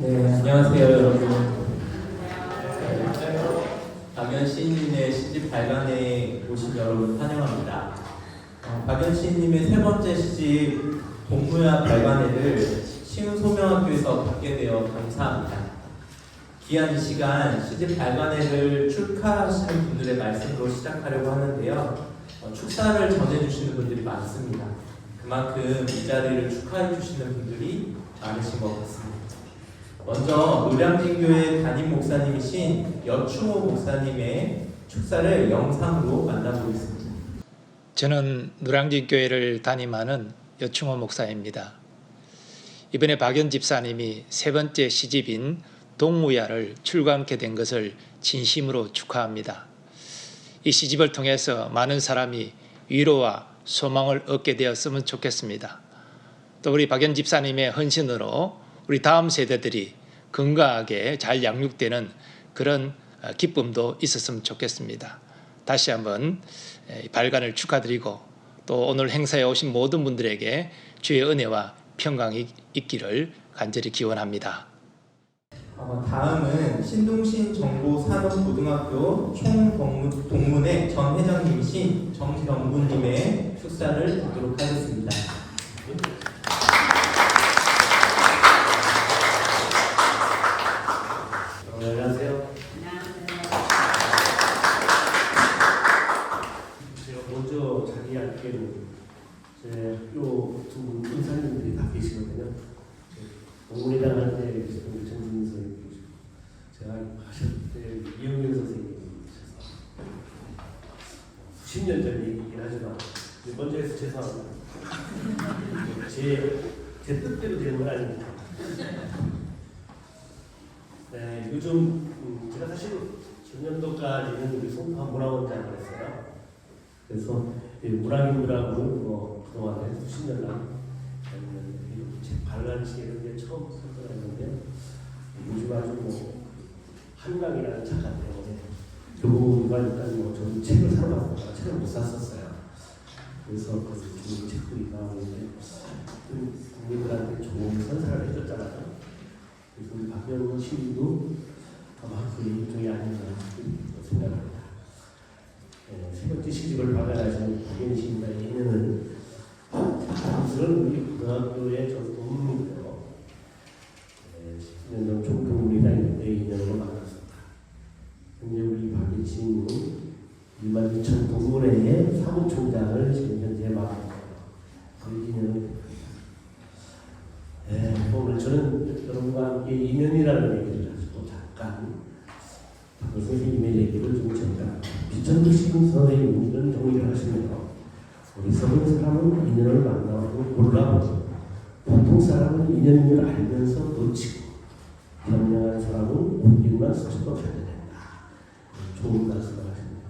네, 안녕하세요, 여러분. 박연 시인님의 시집 발간에 오신 여러분 환영합니다. 박연 시인님의 세 번째 시집 동무야 발간회를 시흥소명학교에서 받게 되어 감사합니다. 귀한 이 시간 시집 발간회를 축하하시는 분들의 말씀으로 시작하려고 하는데요. 축사를 전해주시는 분들이 많습니다. 그만큼 이 자리를 축하해 주시는 분들이 많으신 것 같습니다. 먼저 노량진교회 담임 목사님이신 여충호 목사님의 축사를 영상으로 만나보겠습니다. 저는 노량진교회를 담임하는 여충호 목사입니다. 이번에 박연 집사님이 세 번째 시집인 동무야를 출간케 된 것을 진심으로 축하합니다. 이 시집을 통해서 많은 사람이 위로와 소망을 얻게 되었으면 좋겠습니다. 또 우리 박연 집사님의 헌신으로 우리 다음 세대들이 건강하게 잘 양육되는 그런 기쁨도 있었으면 좋겠습니다. 다시 한번 발간을 축하드리고 또 오늘 행사에 오신 모든 분들에게 주의 은혜와 평강이 있기를 간절히 기원합니다. 다음은 신동신 정보산업고등학교 총동문회 전 회장님이신 정병구님의 축사를 듣도록 하겠습니다. 안녕하세요. 제가 먼저 자기 알기로는 제 학교 두 은사님들이 다 계시거든요. 동문회 당할 때 계시던 정진민 선생님 계시고 제가 하실 때 이영경 선생님이 계셔서 수십 년 전 얘기긴 하지만 먼저 해서 죄송합니다. 제 뜻대로 되는 건 아닙니다. 네, 요즘 제가 사실 전년도까지는 우리 송파 문화원장을 했어요. 그래서 문학인들하고 그동안에 수십 년간 책 발간식 이런 데 처음 선전했는데 요즘 아주 한강이라는 착한 때문에 교보가 일단 저는 책을 사러 갔다가 책을 못 샀었어요. 그래서 그 책들이 나오는데 국민들한테 좋은 선사를 해줬잖아요. 그래서 우리 박연 시인도 아마 그 일종이 아닌가 생각합니다. 세 번째 시집을 발간하신 박연 시인과의 인연은 그런 우리 고등학교의 전동문이고요. 10년 전 총동문이 다닐 때 인연으로 만났습니다. 현재 우리 박연 시인은 12,000 동문회의 사무총장을 지금 현재 맡고 있어요. 그 인연을 오늘 저는 여러분과 함께 인연이라는 얘기를 가지고 잠깐 박 선생님의 얘기를 좀 전달합니다. 비천도 시금 선생님이 이런 정리를 하시면요. 어리석은 사람은 인연을 만나고 골라보고 보통 사람은 인연을 알면서 놓치고 현명한 사람은 온기만 스쳐도 발견된다. 좋은 말씀을 하시네요.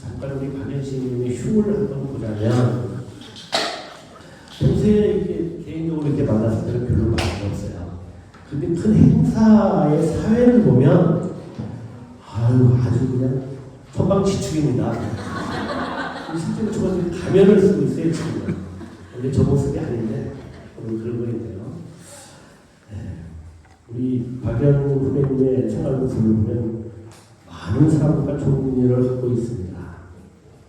잠깐 우리 박연 시인님의 흉을 한번 보자면 평소에 이렇게 개인적으로 이렇게 만났을 때는 별로 많이 없어요. 근데 큰 행사의 사회를 보면 아주 그냥 천방지축입니다. 실제로 저는 가면을 쓰고 있어요 지금. 원래 저 모습이 아닌데 오늘 그런 거인데요. 우리 박연 후배님의 생활을 보면 많은 사람과 좋은 인연을 갖고 있습니다.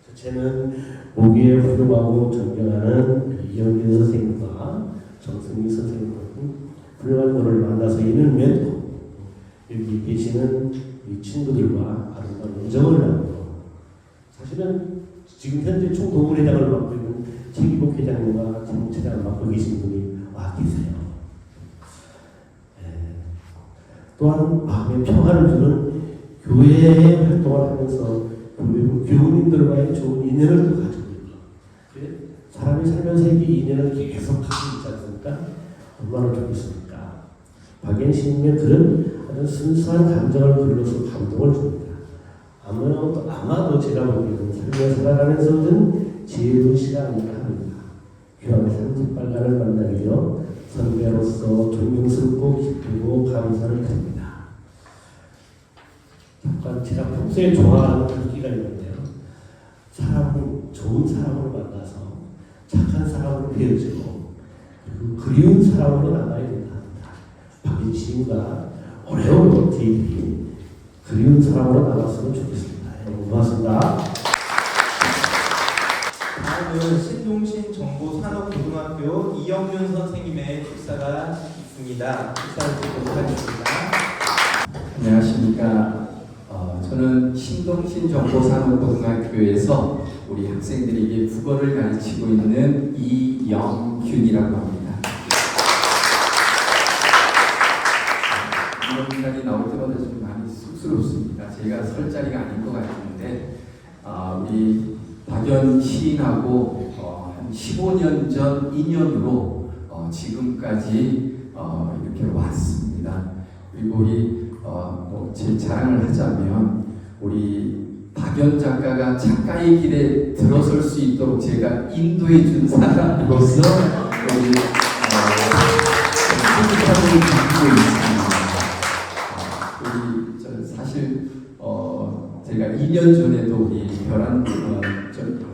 첫째는 보기에 훌륭하고 존경하는 이영균 선생님과 정승미 선생님 같은 훌륭한 분을 만나서 인을 맺고 여기 계시는 이 친구들과 아름다운 우정을 나누고 사실은 지금 현재 총동문회장을 맡고 있는 최기복 회장님과 정체장을 맡고 계신 분이 와 계세요. 또한 마음의 평화를 주는 교회의 활동을 하면서 교우님들과의 좋은 인연을 가지고 있고 사람이 살면서 이 인연을 계속 가지고 있지 않습니까? 얼마나 좋겠습니까? 박연 시인의 그런 아주 순수한 감정을 글로서 감동을 줍니다. 아마도 제가 보기에는 삶을 살아가면서 얻은 지혜로운 시간이라 합니다. 귀한 산집 발간을 만나기로 선배로서 존경스럽고 기쁘고 감사를 드립니다. 잠깐 제가 평소에 좋아하는 글귀가 있는데요. 좋은 사람을 만나서 착한 사람으로 되어지고 그리고 그리운 사람으로 남아야 된다. 박윤 시인과 오래오래 저희들이 그리운 사람으로 남았으면 좋겠습니다. 여러분 고맙습니다. 다음은 신동신 정보산업고등학교 이영윤 선생님의 축사가 있습니다. 축사를 드리도록 하겠습니다. 안녕하십니까. 저는 신동신 정보산업고등학교에서 우리 학생들에게 국어를 가르치고 있는 이영균이라고 합니다. 이런 말이 나올 때마다 좀 많이 쑥스럽습니다. 제가 설 자리가 아닌 것 같은데 우리 박연 시인하고 한 15년 전 인연으로 지금까지 이렇게 왔습니다. 그리고 우리 제 자랑을 하자면 우리 박연 작가가 작가의 길에 들어설 수 있도록 제가 인도해 준 사람으로서 우리 뿌듯함을 느끼고 있습니다. 우리 사실 제가 2년 전에도 우리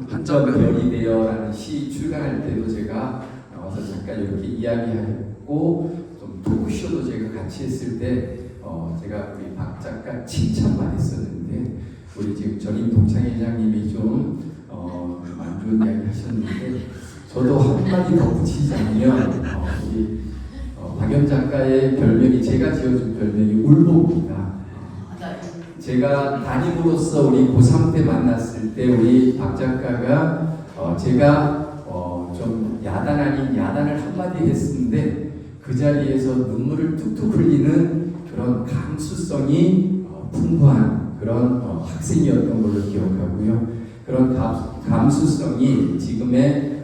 한점 별이 되어라는 시 출간할 때도 제가 나와서 잠깐 이렇게 이야기하고 좀 토크쇼도 제가 같이 했을 때 제가 우리 박 작가 칭찬만 했었는데 우리 지금 전임 동창회장님이 좀 안 좋은 이야기 하셨는데 저도 한마디 덧붙이자면 우리 박연 작가의 별명이 제가 지어준 별명이 울보입니다. 제가 담임으로서 우리 고3 때 만났을 때 우리 박 작가가 제가 좀 야단 아닌 야단을 한마디 했는데 그 자리에서 눈물을 뚝뚝 흘리는 그런 감수성이 풍부한 그런 학생이었던 걸로 기억하고요. 그런 감수성이 지금의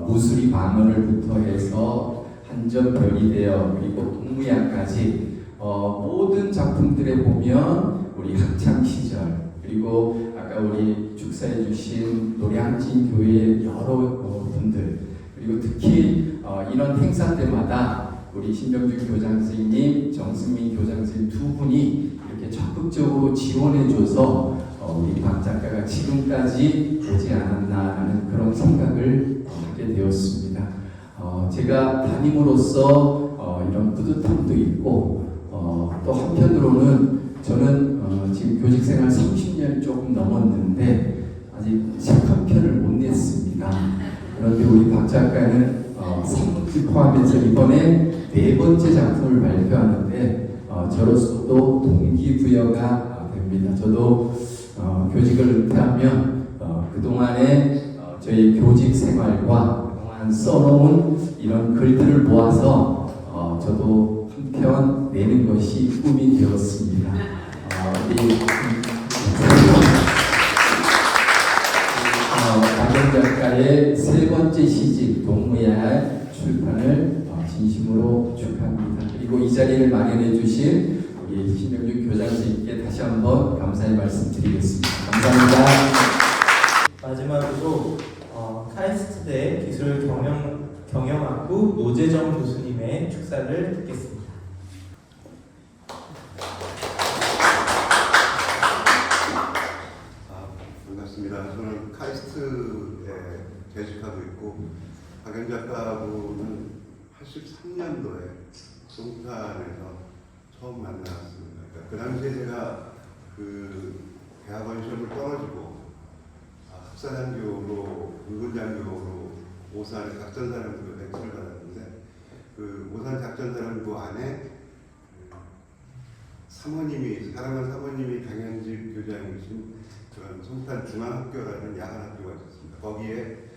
무수리 방언을부터 해서 한점 별이 되어 그리고 동무야까지 모든 작품들에 보면 우리 학창 시절 그리고 아까 우리 축사해 주신 노량진 교회 여러 분들 그리고 특히 이런 행사 때마다 우리 신병준 교장 선생님, 정승민 교장 선생님 두 분이 이렇게 적극적으로 지원해줘서 우리 박 작가가 지금까지 오지 않았나라는 그런 생각을 하게 되었습니다. 제가 담임으로서 이런 뿌듯함도 있고 또 한편으로는 저는 지금 교직생활 30년 조금 넘었는데 아직 책 한 편을 못 냈습니다. 그런데 우리 박 작가는 3기 포함해서 이번에 4번째 작품을 발표하는데 저로서도 동기부여가 됩니다. 저도 교직을 은퇴하면 그동안의 저희 교직 생활과 그동안 써놓은 이런 글들을 모아서 저도 한 편 내는 것이 꿈이 되었습니다. 박연 작가의 3번째 시집 동무야할 출판을 진심으로 축하합니다. 그리고 이 자리를 마련해 주신 우리 신병준 교장 선생님께 다시 한번 감사의 말씀 드리겠습니다. 감사합니다. 마지막으로 카이스트대 기술경영학부 노재정 교수님의 축사를 듣겠습니다. 반갑습니다. 저는 카이스트에 재직하고 있고 박연 작가분은 83년도에 송탄에서 처음 만났습니다. 그러니까 그 당시에 제가 그 대학원 시험을 떨어지고 학사장교로 공군장교로 오산 작전사령부에 배치를 받았는데 그 오산 작전사령부 안에 사모님이 사랑하는 사모님이 강현직 교장이신 그런 송탄 중앙학교라는 야간학교가 있었습니다. 거기에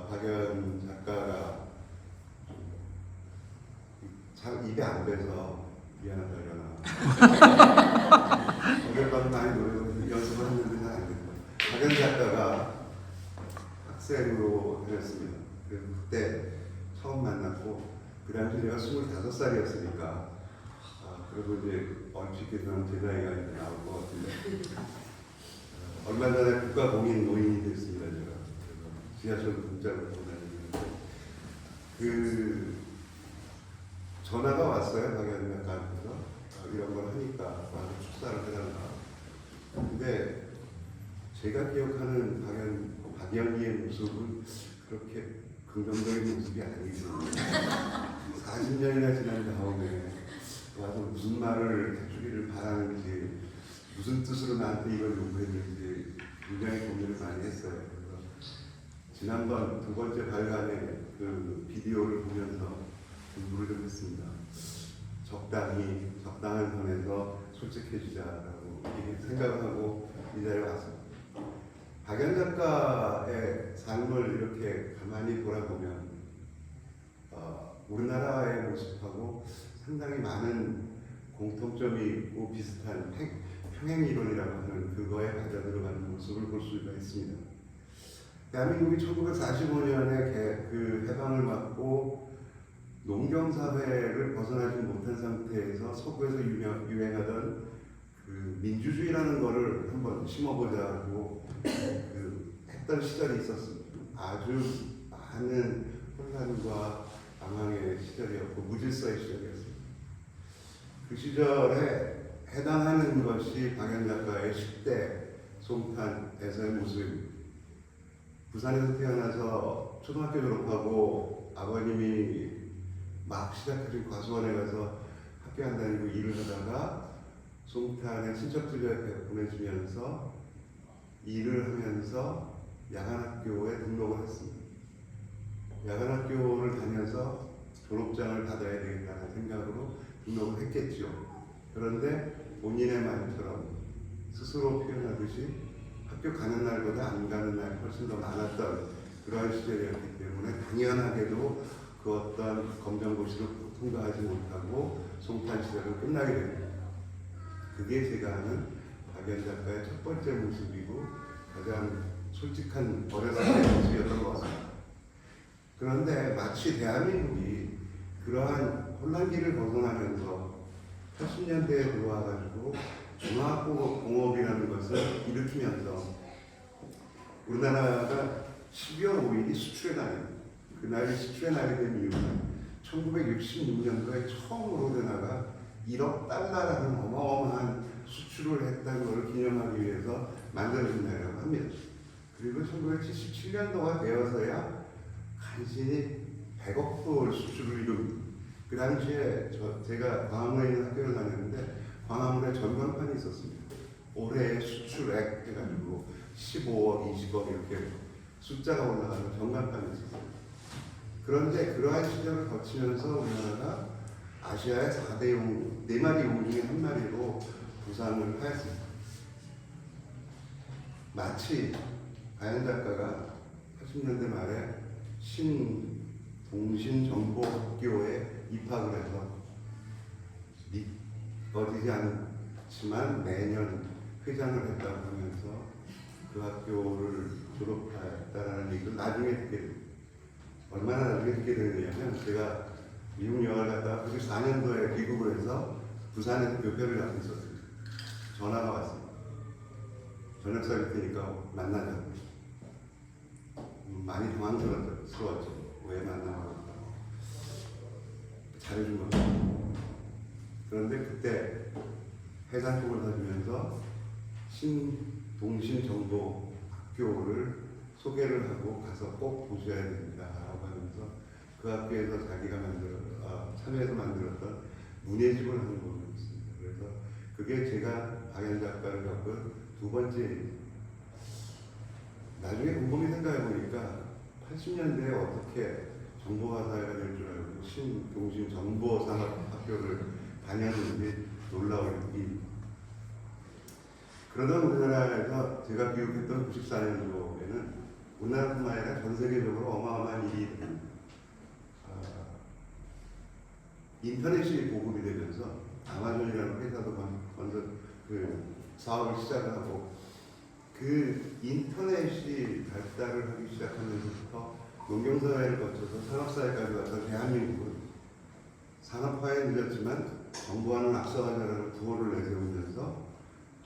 박연 작가가 잘 입에 안 배서 미안하다 이러나 어제 밤 많이 노래 연습을 했는데 잘 안 됐다. 박연 작가가 학생으로 다녔습니다. 그래서 그때 처음 만났고 그 당시 제가 25살이었으니까 그리고 이제 얼핏 기억나는 제 나이가 이제 나올 것 같은데 얼마 전에 국가공인 노인이 됐습니다. 제가 그래서 지하철 문자로 보내주는데 그 전화가 왔어요. 박연 작가한테서 이런 걸 하니까 와서 축사를 해달라. 근데 제가 기억하는 박연이의 모습은 그렇게 긍정적인 모습이 아니죠. 40년이나 지난 다음에 말을 해주기를 바라는지 무슨 뜻으로 나한테 이걸 요구했는지 굉장히 고민을 많이 했어요. 그래서 지난번 두 번째 발간의 그 비디오를 보면서 공부를 좀 했습니다. 적당한 선에서 솔직해지자라고 이렇게 생각을 하고 이 자리에 왔습니다. 박연 작가의 삶을 이렇게 가만히 돌아보면 우리나라의 모습하고 상당히 많은 공통점이 있고 비슷한 평행 이론이라고 하는 그거에 빠져들어가는 모습을 볼 수가 있습니다. 대한민국이 1945년에 그 해방을 맞고 농경사회를 벗어나지 못한 상태에서 서구에서 유행하던 그 민주주의라는 거를 한번 심어보자고 했던 시절이 있었습니다. 아주 많은 혼란과 방황의 시절이었고 무질서의 시절이었습니다. 그 시절에 해당하는 것이 박연 작가의 10대 송탄에서의 모습입니다. 부산에서 태어나서 초등학교 졸업하고 아버님이 막 시작하신 과수원에 가서 학교 안 다니고 일을 하다가 송탄에 친척들에 보내주면서 일을 하면서 야간학교에 등록을 했습니다. 야간학교를 다녀서 졸업장을 받아야 되겠다는 생각으로 등록을 했겠죠. 그런데 본인의 말처럼 스스로 표현하듯이 학교 가는 날보다 안 가는 날이 훨씬 더 많았던 그러한 시절이었기 때문에 당연하게도 그 어떤 검정고시를 통과하지 못하고 송탄 시절은 끝나게 됩니다. 그게 제가 아는 박연 작가의 첫 번째 모습이고 가장 솔직한 어렸을 때 모습이었던 것 같습니다. 그런데 마치 대한민국이 그러한 혼란기를 벗어나면서 80년대에 들어와가지고 중화공업이라는 것을 일으키면서 우리나라가 12월 5일이 수출의 날입니다. 그날이 수출의 날이 된 이유는 1966년도에 처음으로 우리나라가 1억 달러라는 어마어마한 수출을 했다는 것을 기념하기 위해서 만들어진 날이라고 합니다. 그리고 1977년도가 되어서야 간신히 100억 불 수출을 이룹니다. 그 당시에 제가 광화문에 있는 학교를 다녔는데 광화문에 전광판이 있었습니다. 올해의 수출액 해가지고 15억, 20억 이렇게 숫자가 올라가는 전광판이 있었어요. 그런데 그러한 시절을 거치면서 우리나라가 아시아의 4대 용, 4마리 용 중에 한 마리로 부상을 하였습니다. 마치 박연 작가가 80년대 말에 신동신정보학교에 입학을 해서 믿어지지 않지만 매년 회장을 했다고 하면서 그 학교를 졸업했다라는 얘기를 나중에 듣게 됩니다. 얼마나 나중에 듣게 되느냐면 제가 미국 영화를 갔다가 94년도에 미국을 해서 부산에서 교표를 하고 있었습니다. 전화가 왔습니다. 저녁 살 테니까 만나자고. 많이 당황스러웠죠. 왜 만나고 잘해준 거죠. 그런데 그때 해상국을 사주면서 신동신정보학교를 소개를 하고 가서 꼭 보셔야 됩니다 라고 하면서 그 학교에서 자기가 참여해서 만들었던 문예집을 하는 부분이었습니다. 그래서 그게 제가 박연 작가를 겪은 두 번째. 나중에 곰곰이 생각해 보니까 80년대에 어떻게 정보화사회가 될 줄 알고 신동신 정보산업학교를 다녔는지 놀라울 일입니다. 그러던 우리나라에서 제가 교육했던 94년도에는 우리나라뿐만 아니라 전 세계적으로 어마어마한 일이 일어납니다. 인터넷이 보급이 되면서 아마존이라는 회사도 먼저 그 사업을 시작하고 그 인터넷이 발달을 하기 시작하면서부터 농경사회를 거쳐서 산업사회까지 왔던 대한민국은 산업화에 늦었지만 정보화는 앞서가자라는 구호를 내세우면서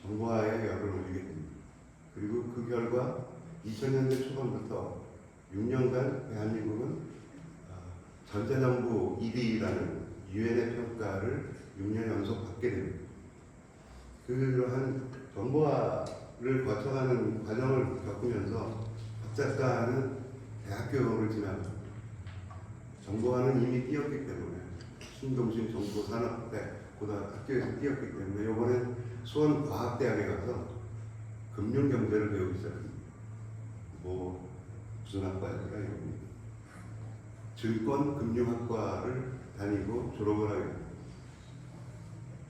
정보화에 열을 올리게 됩니다. 그리고 그 결과 2000년대 초반부터 6년간 대한민국은 전자정부 1위라는 유엔의 평가를 6년 연속 받게 됩니다. 그러한 정보화를 거쳐가는 과정을 겪으면서 박 작가는 대학교를 지나고 정보화는 이미 뛰었기 때문에 신동신 정보산업대 고등학교에서 뛰었기 때문에 이번에 수원과학대학에 가서 금융경제를 배우기 시작합니다. 뭐 무슨 학과였더라 이거 증권금융학과를 다니고 졸업을 하게 됩니다.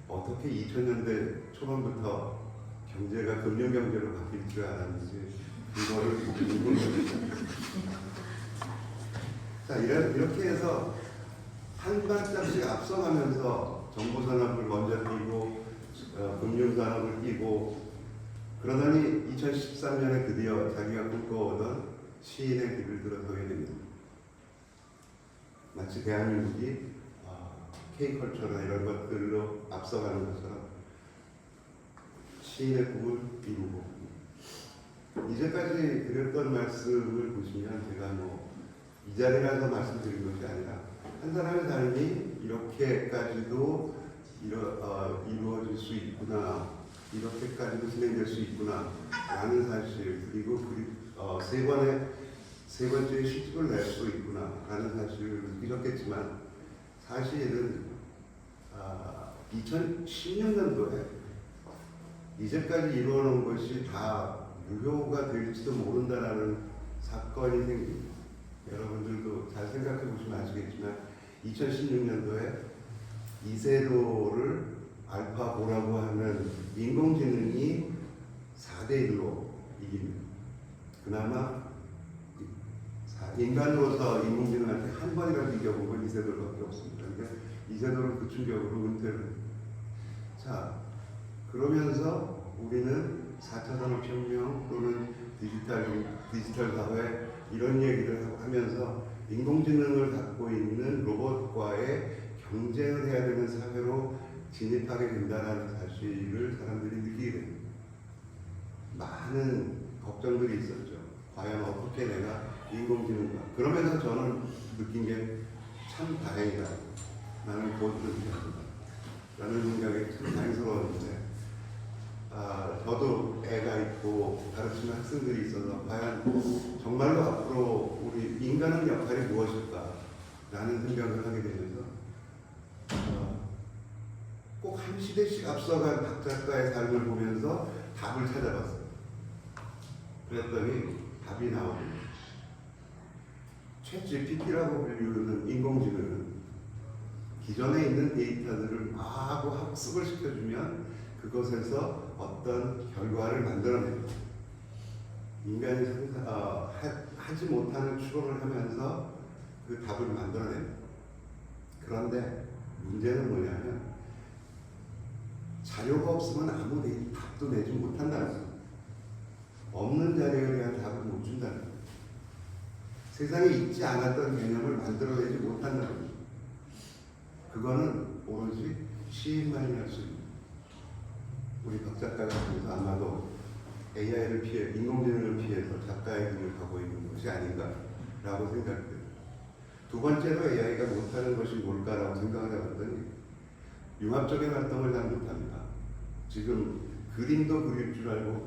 어떻게 2000년대 초반부터 경제가 금융경제로 바뀔 줄 알았는지 그거를 궁금합니다. 자, 이렇게 해서 한 발짝씩 앞서가면서 정보산업을 먼저 뛰고 금융산업을 뛰고 그러더니 2013년에 드디어 자기가 꿈꿔오던 시인의 길을 들어서게 됩니다. 마치 대한민국이 K컬처나 이런 것들로 앞서가는 것처럼 시인의 꿈을 이루고 이제까지 드렸던 말씀을 보시면 제가 뭐 이 자리라서 말씀드린 것이 아니라 한 사람의 삶이 이렇게까지도 이루어질 수 있구나, 이렇게까지도 진행될 수 있구나 라는 사실, 그리고 세 번째 시집을 낼 수 있구나 라는 사실을 느끼셨겠지만 사실은 2016년도에 이제까지 이루어놓은 것이 다 무효가 될지도 모른다라는 사건이 생깁니다. 여러분들도 잘 생각해 보시면 아시겠지만 2016년도에 이세돌을 알파고라고 하는 인공지능이 4대1로 이깁니다. 그나마 인간으로서 인공지능한테 한 번이라도 이겨본 건 이세돌밖에 없습니다. 그런데 이세돌은 그 충격으로 은퇴를 합니다. 자, 그러면서 우리는 4차 산업혁명 또는 디지털 사회 이런 얘기를 하면서 인공지능을 갖고 있는 로봇과의 경쟁을 해야 되는 사회로 진입하게 된다는 사실을 사람들이 느끼게 됩니다. 많은 걱정들이 있었죠. 과연 어떻게 내가 인공지능과 그러면서 저는 느낀 게 참 다행이다. 나는 곧 은퇴한다. 라는 생각이 참 다행스러웠는데 저도 애가 있고 가르치는 학생들이 있어서 과연 정말로 앞으로 우리 인간의 역할이 무엇일까 라는 생각을 하게 되면서 꼭 한 시대씩 앞서간 박 작가의 삶을 보면서 답을 찾아봤어요. 그랬더니 답이 나옵니다. 챗 GPT라고 불리는 인공지능은 기존에 있는 데이터들을 마구 학습을 시켜주면 그것에서 어떤 결과를 만들어냅니다. 인간이 하지 못하는 추론을 하면서 그 답을 만들어냅니다. 그런데 문제는 뭐냐면 자료가 없으면 아무 답도 내지 못한다는 거예요. 없는 자료에 대한 답을 못 준다는 거예요. 세상에 있지 않았던 개념을 만들어내지 못한다는 거예요. 그거는 오로지 시인만이 할 수 있는. 우리 박 작가가 그래서 아마도 AI를 피해, 인공지능을 피해서 작가의 길을 가고 있는 것이 아닌가라고 생각돼요. 두 번째로 AI가 못하는 것이 뭘까라고 생각을 해봤더니 융합적인 활동을 잘 못합니다. 지금 그림도 그릴 줄 알고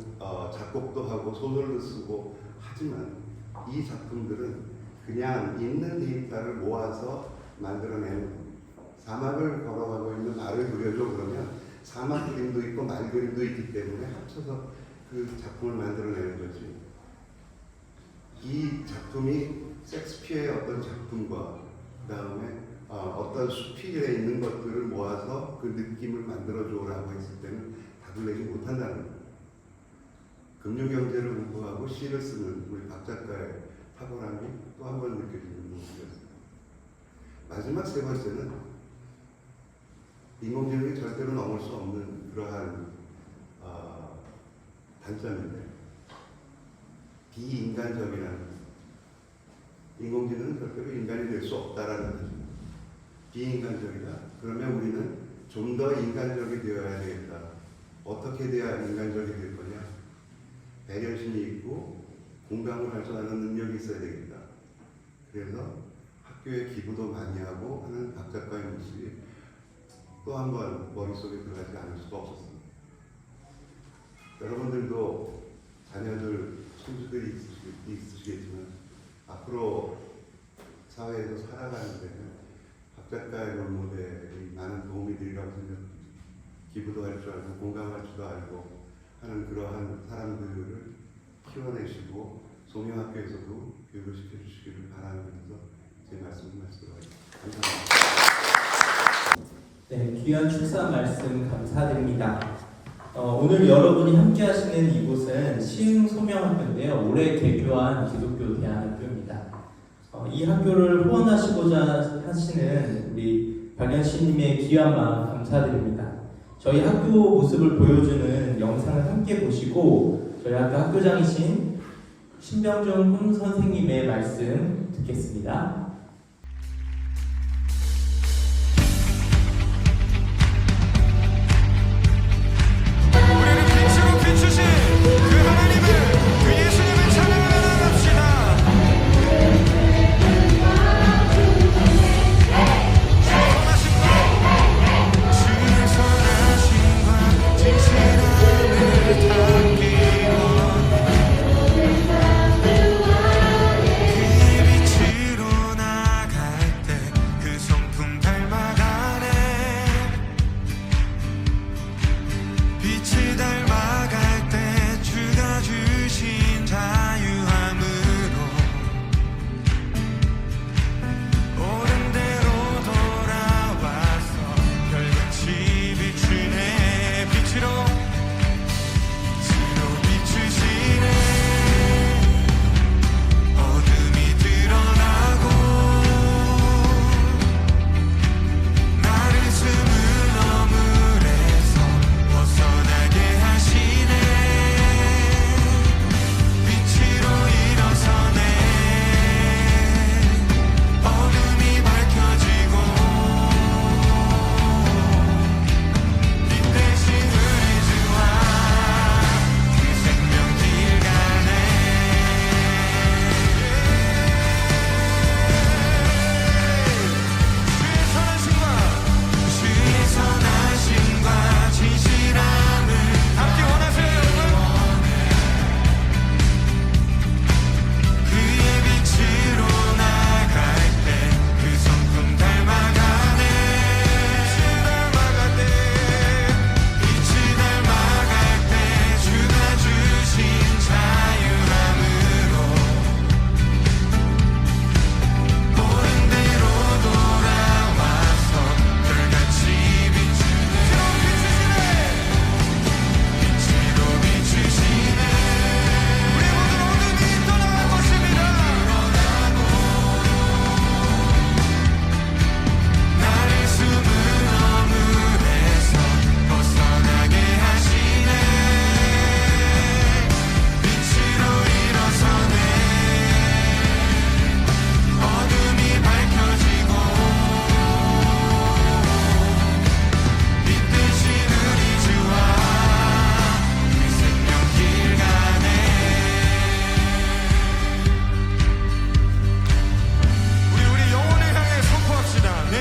작곡도 하고 소설도 쓰고 하지만 이 작품들은 그냥 있는 데이터를 모아서 만들어내는 겁니다. 사막을 걸어가고 있는 말을 그려줘 그러면 사막 그림도 있고 말 그림도 있기 때문에 합쳐서 그 작품을 만들어내는 거지. 이 작품이 섹스피어의 어떤 작품과 그 다음에 어떤 수필에 있는 것들을 모아서 그 느낌을 만들어줘라고 했을 때는 답을 내지 못한다는 거예요. 금융경제를 공부하고 시를 쓰는 우리 박 작가의 탁월함이 또 한 번 느껴지는 모습이었습니다. 마지막 세 번째는 인공지능이 절대로 넘을 수 없는 그러한 단점인데 비인간적이라는 인공지능은 절대로 인간이 될 수 없다라는 거죠. 비인간적이다. 그러면 우리는 좀 더 인간적이 되어야 되겠다. 어떻게 돼야 인간적이 될 거냐? 배려심이 있고 공감을 할 줄 아는 능력이 있어야 되겠다. 그래서 학교에 기부도 많이 하고 하는 박 작가의 모습이 또 한 번 머릿속에 들어가지 않을 수가 없었습니다. 여러분들도 자녀들, 손주들이 있으시겠지만 앞으로 사회에서 살아가는 데는 박 작가의 롤모델이 많은 도움이 되리라고 생각합니다. 기부도 할 줄 알고 공감할 줄도 알고 하는 그러한 사람들을 키워내시고 소명학교에서도 교육을 시켜주시기를 바라면서 제 말씀을 마치도록 하겠습니다. 감사합니다. 네, 귀한 축사 말씀 감사드립니다. 오늘 여러분이 함께 하시는 이곳은 시흥소명학교인데요. 올해 개교한 기독교 대안학교입니다. 이 학교를 후원하시고자 하시는 우리 박연씨님의 귀한 마음 감사드립니다. 저희 학교 모습을 보여주는 영상을 함께 보시고 저희 학교장이신 신병준 훈 선생님의 말씀 듣겠습니다. 우리는 빛으로 비추신 그 하나님을, 그 예수님을 찬양하며 나갑시다. 주의 선하심과 진실함을 담기로 그의 빛으로 나갈 때 그 성품 닮아가네. 빛을 닮아갈 때 주가 주신 자유함으로 옳은 대로 돌아와서 별같이 비추네. 빛으로 비추시네. 어둠이 드러나고 나를 숨은 어물에서 벗어나게 하시네. 빛으로 일어서네. 어둠이 밝혀지고 빛 대신 우리 주와 그 생명길 가네. 주의 선하심과 진실함을 함께 원하세요, 여러분. 그의 빛으로 나갈 때 그 성품 닮아가네. 빛을 닮아갈 때 주가 주신 자유함으로 옳은 대로 돌아와서 별같이 비추네. 빛으로 비추시네. 우리 모든 어둠이 떠나갈 것입니다. 나를 숨은 어물에서 벗어나게 하시네. 빛으로 일어서네. 어둠이 밝혀지고 빛 대신 우리 주와 그 생명길 가네. 우리 영혼을 향해 선포합시다. 내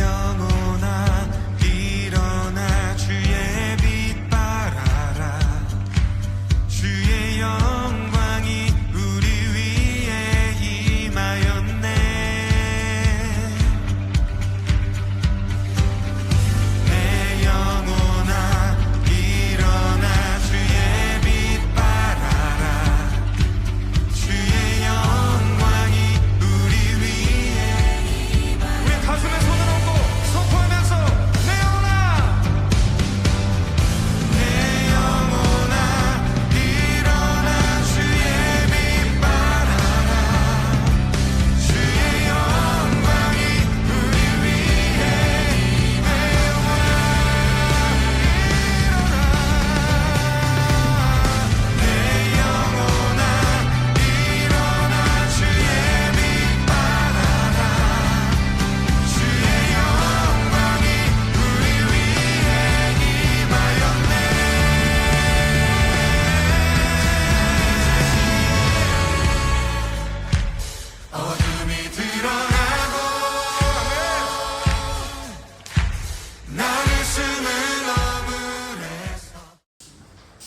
영혼아 일어나 주의 빛 발하라. 주의 영광이 우리 위에 임하였네. 내 영혼아 일어나 주의 빛 발하라. 주의 영광이 우리 위에 우리 가슴에 손을 얹고 선포하면서 내 영혼아 일어나 주의 빛 발하라. 주의 영광이 우리 위에 내 영혼아 일어나 주의 빛 발하라. 주의 영광이 우리 위에 임하였네. 어둠이 드러나고 나를 숨은 어물에서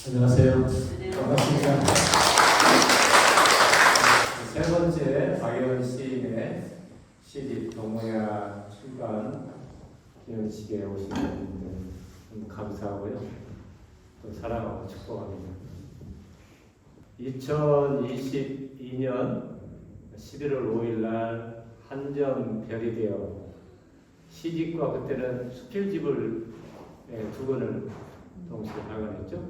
안녕하세요. 반갑습니다. 세 번째 박예원 시인의 시집 동호야 출간 기념식에 오신 분들 좀 감사하고요. 또 사랑하고 축복합니다. 2022년 11월 5일 날 한점 별이 되어 시집과 그때는 수필집을 두 권을 동시에 발간했죠.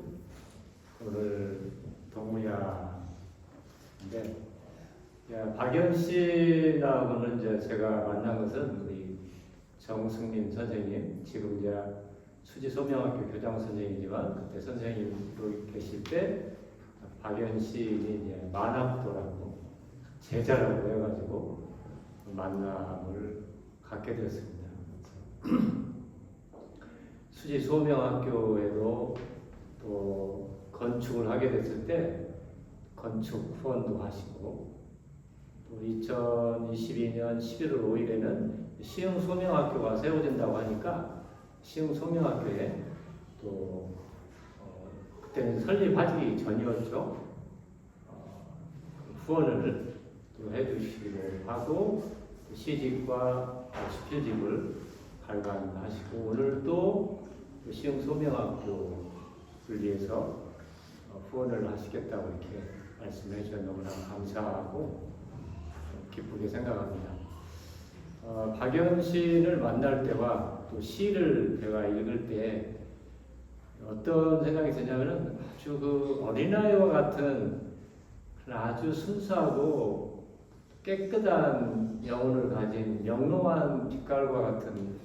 오늘 동무야인데 박연 씨하고는 이제 제가 만난 것은 우리 정승민 선생님, 지금 이제 수지소명학교 교장 선생님이지만 그때 선생님으로 계실 때 박연 시인이 이제 만학도라고 제자라고 해가지고 만남을 갖게 되었습니다. 수지소명학교에도 또 건축을 하게 됐을 때 건축 후원도 하시고 또 2022년 11월 5일에는 시흥소명학교가 세워진다고 하니까 시흥소명학교에 또 그때는 설립하기 전이었죠. 후원을 또 해주시기로 하고 시집과 수필집을 발간하시고 오늘 또 시흥소명학교를 위해서 후원을 하시겠다고 이렇게 말씀해 주셔서 너무나 감사하고 기쁘게 생각합니다. 박연 시인을 만날 때와 또 시를 제가 읽을 때 어떤 생각이 드냐면은 아주 그 어린아이와 같은 아주 순수하고 깨끗한 영혼을 가진 영롱한 빛깔과 같은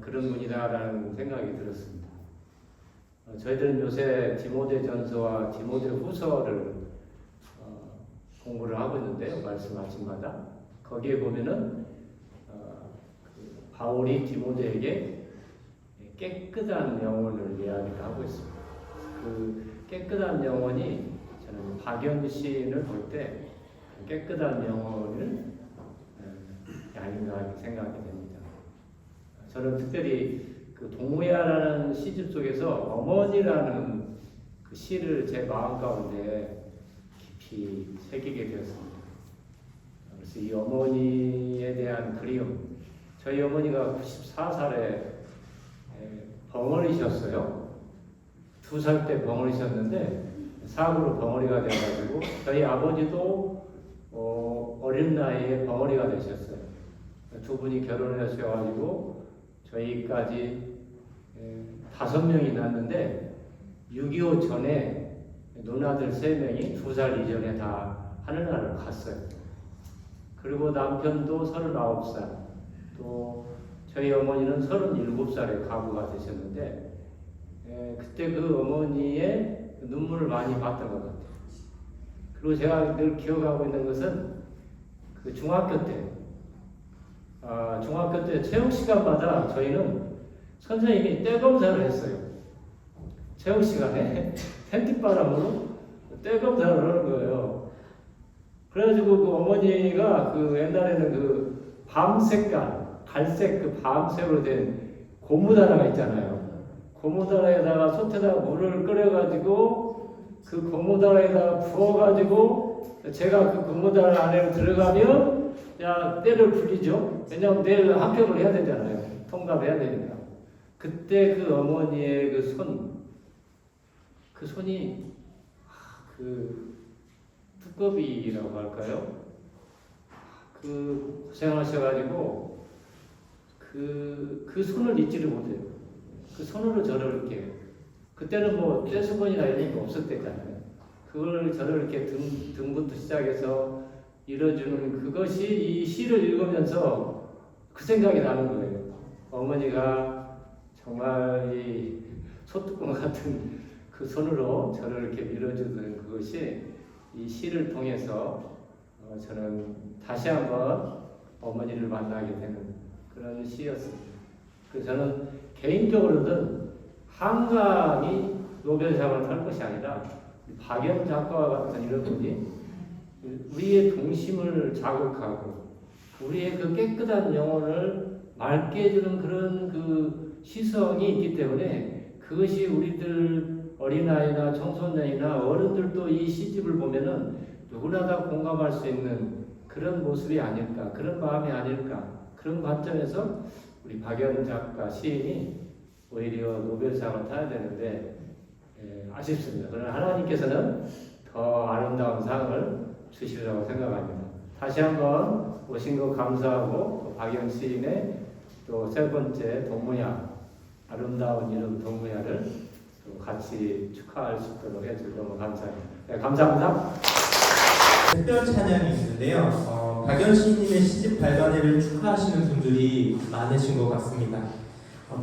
그런 분이다라는 생각이 들었습니다. 저희들은 요새 디모데전서와 디모데후서를 공부를 하고 있는데요. 말씀 아침마다 거기에 보면은 바울이 디모데에게 깨끗한 영혼을 이야기를 하고 있습니다. 그 깨끗한 영혼이 저는 박연 시인을 볼 때 깨끗한 영혼을 아닌가 생각이 됩니다. 저는 특별히 그 동무야라는 시집 속에서 어머니라는 그 시를 제 마음 가운데 깊이 새기게 되었습니다. 그래서 이 어머니에 대한 그리움, 저희 어머니가 94살에 벙어리셨어요. 2살 때 벙어리셨는데 사고로 벙어리가 되어가지고 저희 아버지도 어린 나이에 벙어리가 되셨어요. 두 분이 결혼을 하셔가지고 저희까지 5명이 낳았는데 6.25 전에 누나들 3명이 2살 이전에 다 하늘나라를 갔어요. 그리고 남편도 39살, 또 저희 어머니는 37살에 가부가 되셨는데 그때 그 어머니의 눈물을 많이 봤던 것 같아요. 그리고 제가 늘 기억하고 있는 것은 그 중학교 때 체육 시간마다 저희는 선생님이 때 검사를 했어요. 체육 시간에 텐트바람으로 때 검사를 하는 거예요. 그래가지고 그 어머니가 그 옛날에는 그 밤색깔, 갈색 그 밤색으로 된 고무다라가 있잖아요. 고무다라에다가 솥에다가 물을 끓여가지고 그 고무다라에다가 부어가지고 제가 그 고무다라 안에 들어가면 야 때를 불리죠. 왜냐하면 내일 합격을 해야 되잖아요. 통과해야 되니까. 그때 그 어머니의 그 손이 그 두꺼비라고 할까요? 그 고생하셔가지고 그 손을 잊지를 못해요. 그 손으로 저를 이렇게 그때는 뭐 떼수건이나 이런 거 없었대잖아요. 그걸 저를 이렇게 등부터 시작해서 이뤄주는 그것이 이 시를 읽으면서 그 생각이 나는 거예요. 어머니가 정말 이 소뚜껑 같은 그 손으로 저를 이렇게 밀어주는 그것이 이 시를 통해서 저는 다시 한번 어머니를 만나게 되는 그런 시였습니다. 그래서 저는 개인적으로는 한강이 노벨상을 탈 것이 아니라 박연 작가와 같은 이런 분이 우리의 동심을 자극하고 우리의 그 깨끗한 영혼을 맑게 해주는 그런 그 시성이 있기 때문에 그것이 우리들 어린아이나 청소년이나 어른들도 이 시집을 보면은 누구나 다 공감할 수 있는 그런 모습이 아닐까, 그런 마음이 아닐까, 그런 관점에서 우리 박연 작가 시인이 오히려 노벨상을 타야 되는데 아쉽습니다. 그러나 하나님께서는 더 아름다운 상을 주시리라고 생각합니다. 다시 한번 오신 것 감사하고 박연 시인의 또 세 번째 동무야, 아름다운 이름 동무야를 또 같이 축하할 수 있도록 해주셔서 너무 감사합니다. 네, 감사합니다. 특별 찬양이 있는데요. 박연 시인님의 시집 발간회를 축하하시는 분들이 많으신 것 같습니다.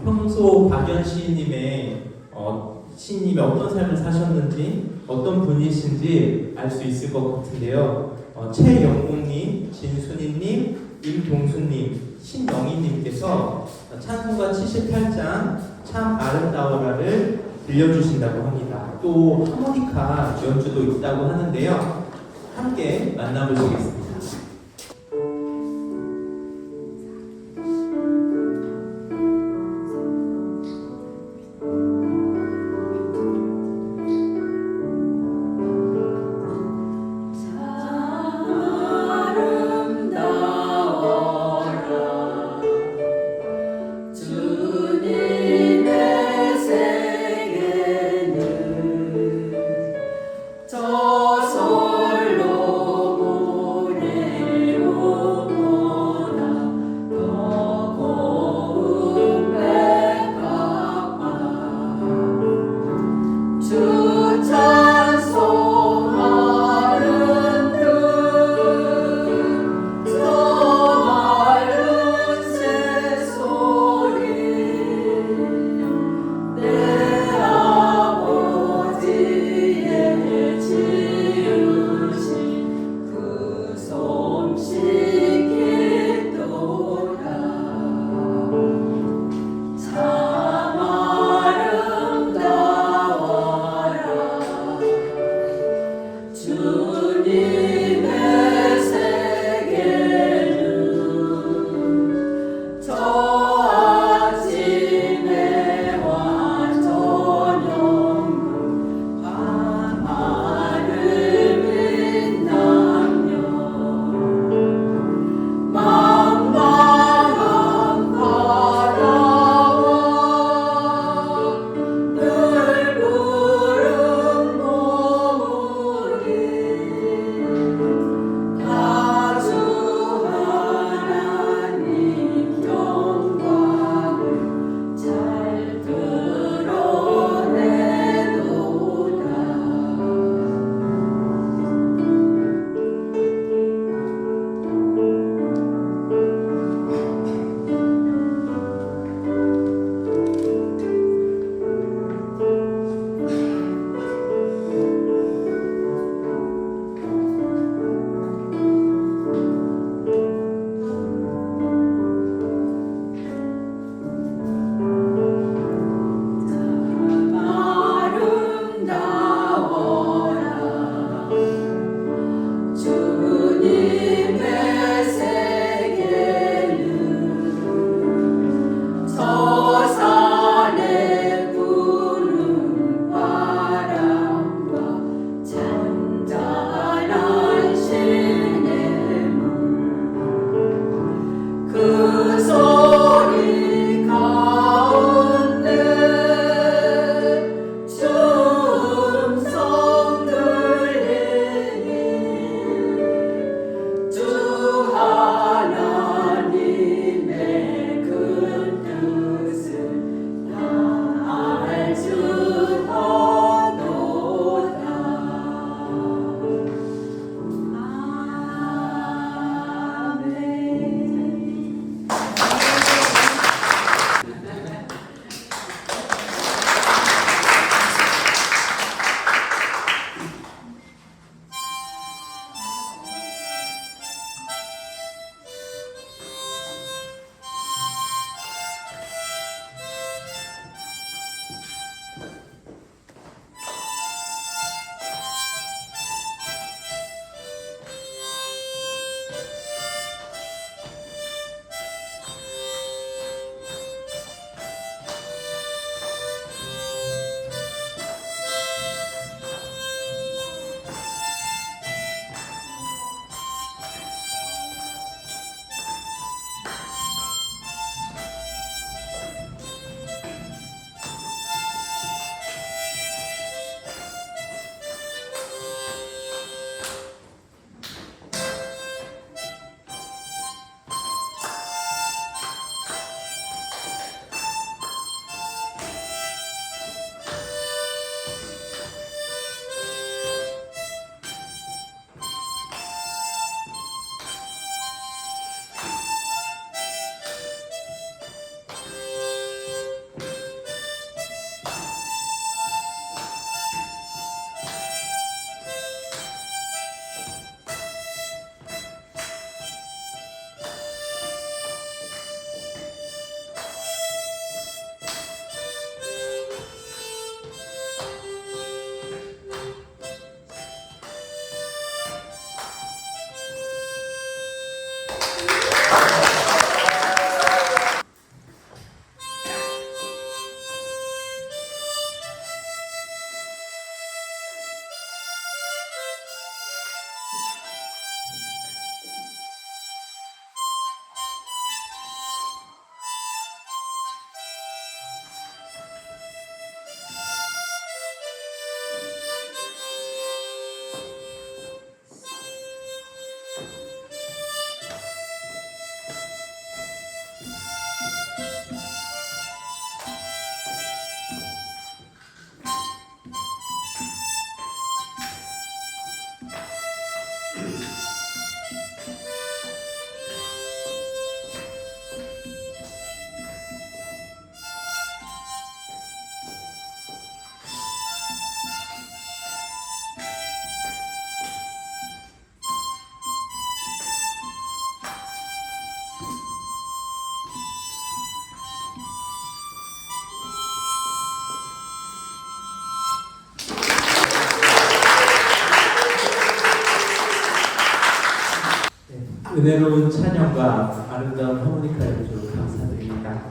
평소 박연 시인님의 시인님이 어떤 삶을 사셨는지 어떤 분이신지 알 수 있을 것 같은데요. 최영국님, 진순이님, 임동수님, 신영희님께서 찬송가 78장 참 아름다워라를 들려주신다고 합니다. 또 하모니카 연주도 있다고 하는데요. 함께 만나보시겠습니다. 저솔로 은혜로운 찬양과 아름다운 하모니카 연주 감사드립니다.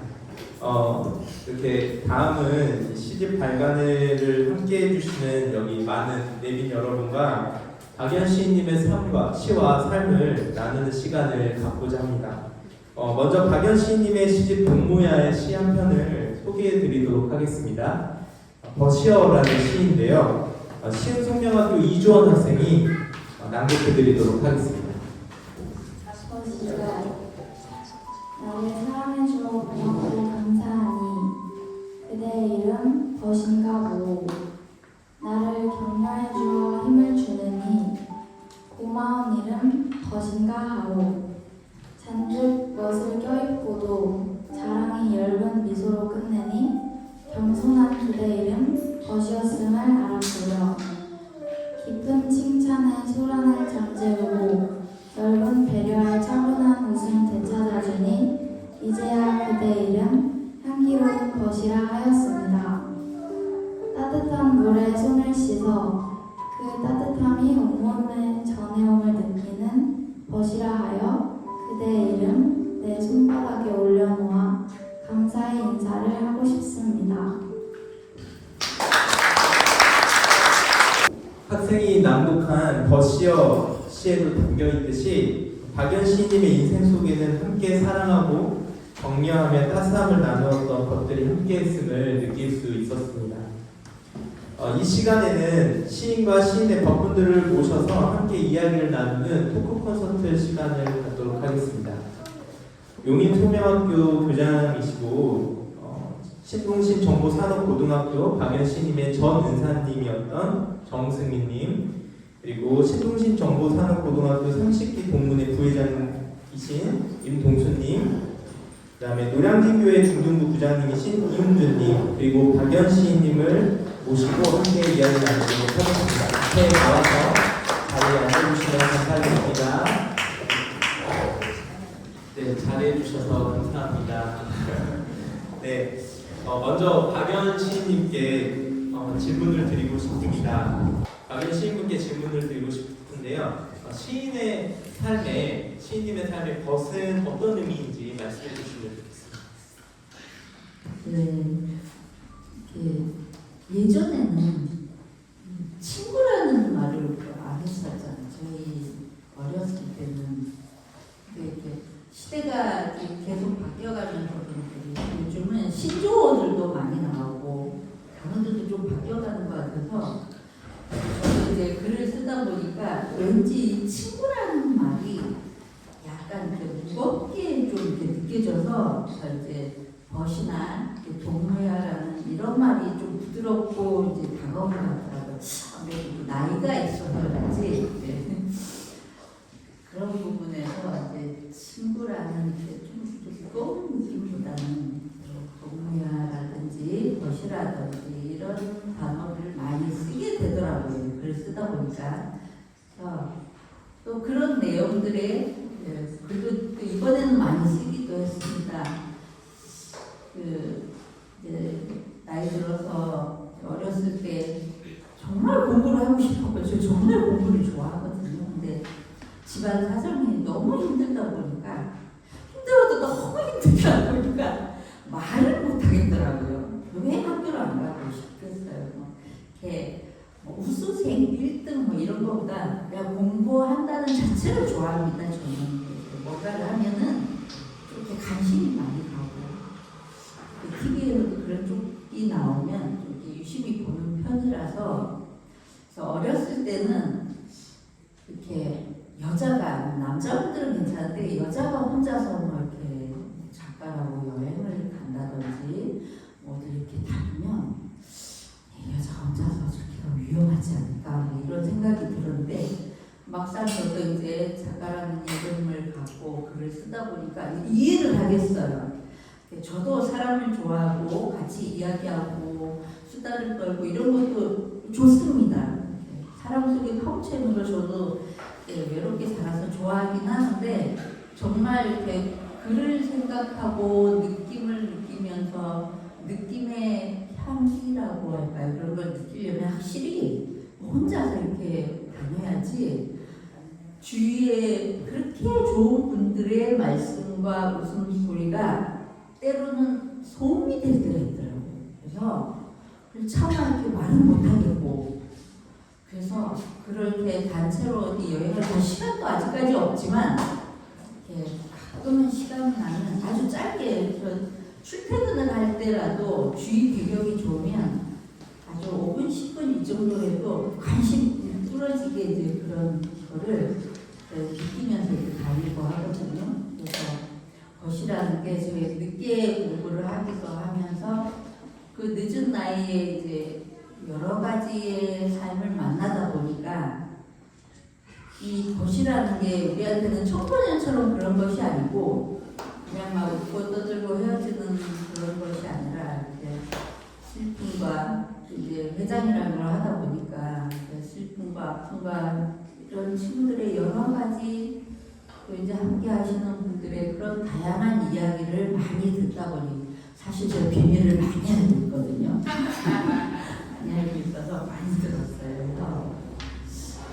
이렇게 다음은 시집 발간회를 함께 해주시는 여기 많은 내빈 여러분과 박연 시인님의 시와 삶을 나누는 시간을 갖고자 합니다. 먼저 박연 시인님의 시집 동무야의 시 한 편을 소개해드리도록 하겠습니다. 버시어라는 시인데요. 시흥성명학교 이주원 학생이 낭독해드리도록 하겠습니다. 나를 사랑해주어 고맙고 감사하니 그대의 이름 버신가보. 나를 격려해주어 힘을 주느니 고마운 이름 버신가하오. 잔뜩 멋을 껴입고도 자랑이 엷은 미소로 끝내니 겸손한 그대 이름 버시었음을 알았고요. 깊은 칭찬에 소란을 잠재우고 넓은 배려에 차분한 웃음 되찾아주니 이제야 그대 이름 향기로운 것이라 하였습니다. 따뜻한 물에 손을 씻어 그 따뜻함이 온몸에 전해옴을 느끼는 것이라 하여 그대 이름 내 손바닥에 올려놓아 감사의 인사를 하고 싶습니다. 학생이 낭독한 버시어 시에도 담겨있듯이 박연 시인님의 인생 속에는 함께 사랑하고 격려하며 따스함을 나누었던 것들이 함께했음을 느낄 수 있었습니다. 이 시간에는 시인과 시인의 법분들을 모셔서 함께 이야기를 나누는 토크 콘서트 시간을 갖도록 하겠습니다. 용인초명학교 교장이시고 신동신 정보산업고등학교 박연 시인님의 전 은사님이었던 정승민님, 그리고 신동신 정보산업고등학교 30기 동문회 부회장이신 임동수님, 그 다음에 노량진교회 중등부 부장님이신 이용준님, 그리고 박연 시인님을 모시고 함께 이야기 나누도록 하겠습니다. 앞에 나와서 자리에 앉아주시면 감사하겠습니다. 네, 잘해주셔서 감사합니다. 네, 먼저 박연 시인님께 질문을 드리고 싶습니다. 박연 시인분께 질문을 드리고 싶은데요. 시인님의 삶에 벗은 어떤 의미인지 말씀해 주시면 좋겠습니다. 네, 예전에는 친구라는 말을 안 했었잖아요. 저희 어렸을 때는 이렇게 시대가 계속 바뀌어가면서 요즘은 신조어들도 많이 나오고 단어들도 좀 바뀌어가는 것 같아서 저도 이제 글을 쓰다 보니까 왠지 친구라는 말이 약간 무겁게 좀 이렇게 느껴져서 이제 벗이나 동무야라는 이런 말이 좀 부드럽고 이제 다가오는 것 같더라고요. 아무래도 나이가 있어서 그런지 그런 부분에서 이제 친구라는 좀 무거운 느낌보다는 동무야라든지 벗이라든지 이런 단어를 많이 쓰게 되더라고요. 글을 쓰다 보니까. 또 그런 내용들에 그리고 또 이번에는 많이 쓰기도 했습니다. 이제 나이 들어서 어렸을 때 정말 공부를 하고 싶었고 저 정말 공부를 좋아하거든요. 근데 집안 사정이 너무 힘들다 보니까 힘들어도 너무 힘들다 보니까 말을 못 하겠더라고요. 왜 학교를 안 가고 싶겠어요. 이렇게 우수생 1등 뭐 이런 거보다 그냥 공부한다는 자체를 좋아합니다. 저는 뭔가를 하면은 이렇게 관심이 많이 가고 TV에서도 그런 쪽이 나오면 이렇게 유심히 보는 편이라서 그래서 어렸을 때는 이렇게 여자가 남자분들은 괜찮은데 여자가 혼자서 뭐 이렇게 작가라고 여행을 간다든지 어디 이렇게 다니면 여자가 혼자서 저렇게 가면 위험하지 않을까 뭐 이런 생각이 들었는데 막상 저도 이제 작가라는 이름을 갖고 글을 쓰다 보니까 이해를 하겠어요. 저도 사람을 좋아하고 같이 이야기하고 수다를 떨고 이런 것도 좋습니다. 사람 속에 파묻혀있는 걸 저도 외롭게 살아서 좋아하긴 하는데 정말 이렇게 글을 생각하고 느낌을 느끼면서 느낌의 향기라고 할까요? 그런 걸 느끼려면 확실히 혼자서 이렇게 다녀야지 주위에 그렇게 좋은 분들의 말씀과 웃음소리가 때로는 소음이 될 때가 있더라고요. 그래서 차마 이렇게 말은 못하겠고, 그래서 그럴 때 단체로 어디 여행을 갈 시간도 아직까지 없지만 이렇게 가끔은 시간이 나면 아주 짧게 출퇴근을 할 때라도 주위 배경이 좋으면 아주 5분, 10분 이 정도 해도 관심 뚫어지게 이제 그런 거를 느끼면서 이렇게 다니고 하거든요. 그래서 것이라는 게 저희 늦게 공부를 하기도 하면서 그 늦은 나이에 이제 여러 가지의 삶을 만나다 보니까 이 것이라는 게 우리한테는 청소년처럼 그런 것이 아니고 그냥 막 웃고 떠들고 헤어지는 그런 것이 아니라 이제 슬픔과 이제 회장이라는 걸 하다 보니까 슬픔과 아픔과 이런 친구들의 여러 가지 또 이제 함께 하시는 분들의 그런 다양한 이야기를 많이 듣다 보니 사실 제가 비밀을 많이 알고 있거든요. 많이 알고 있어서 많이 들었어요. 그래서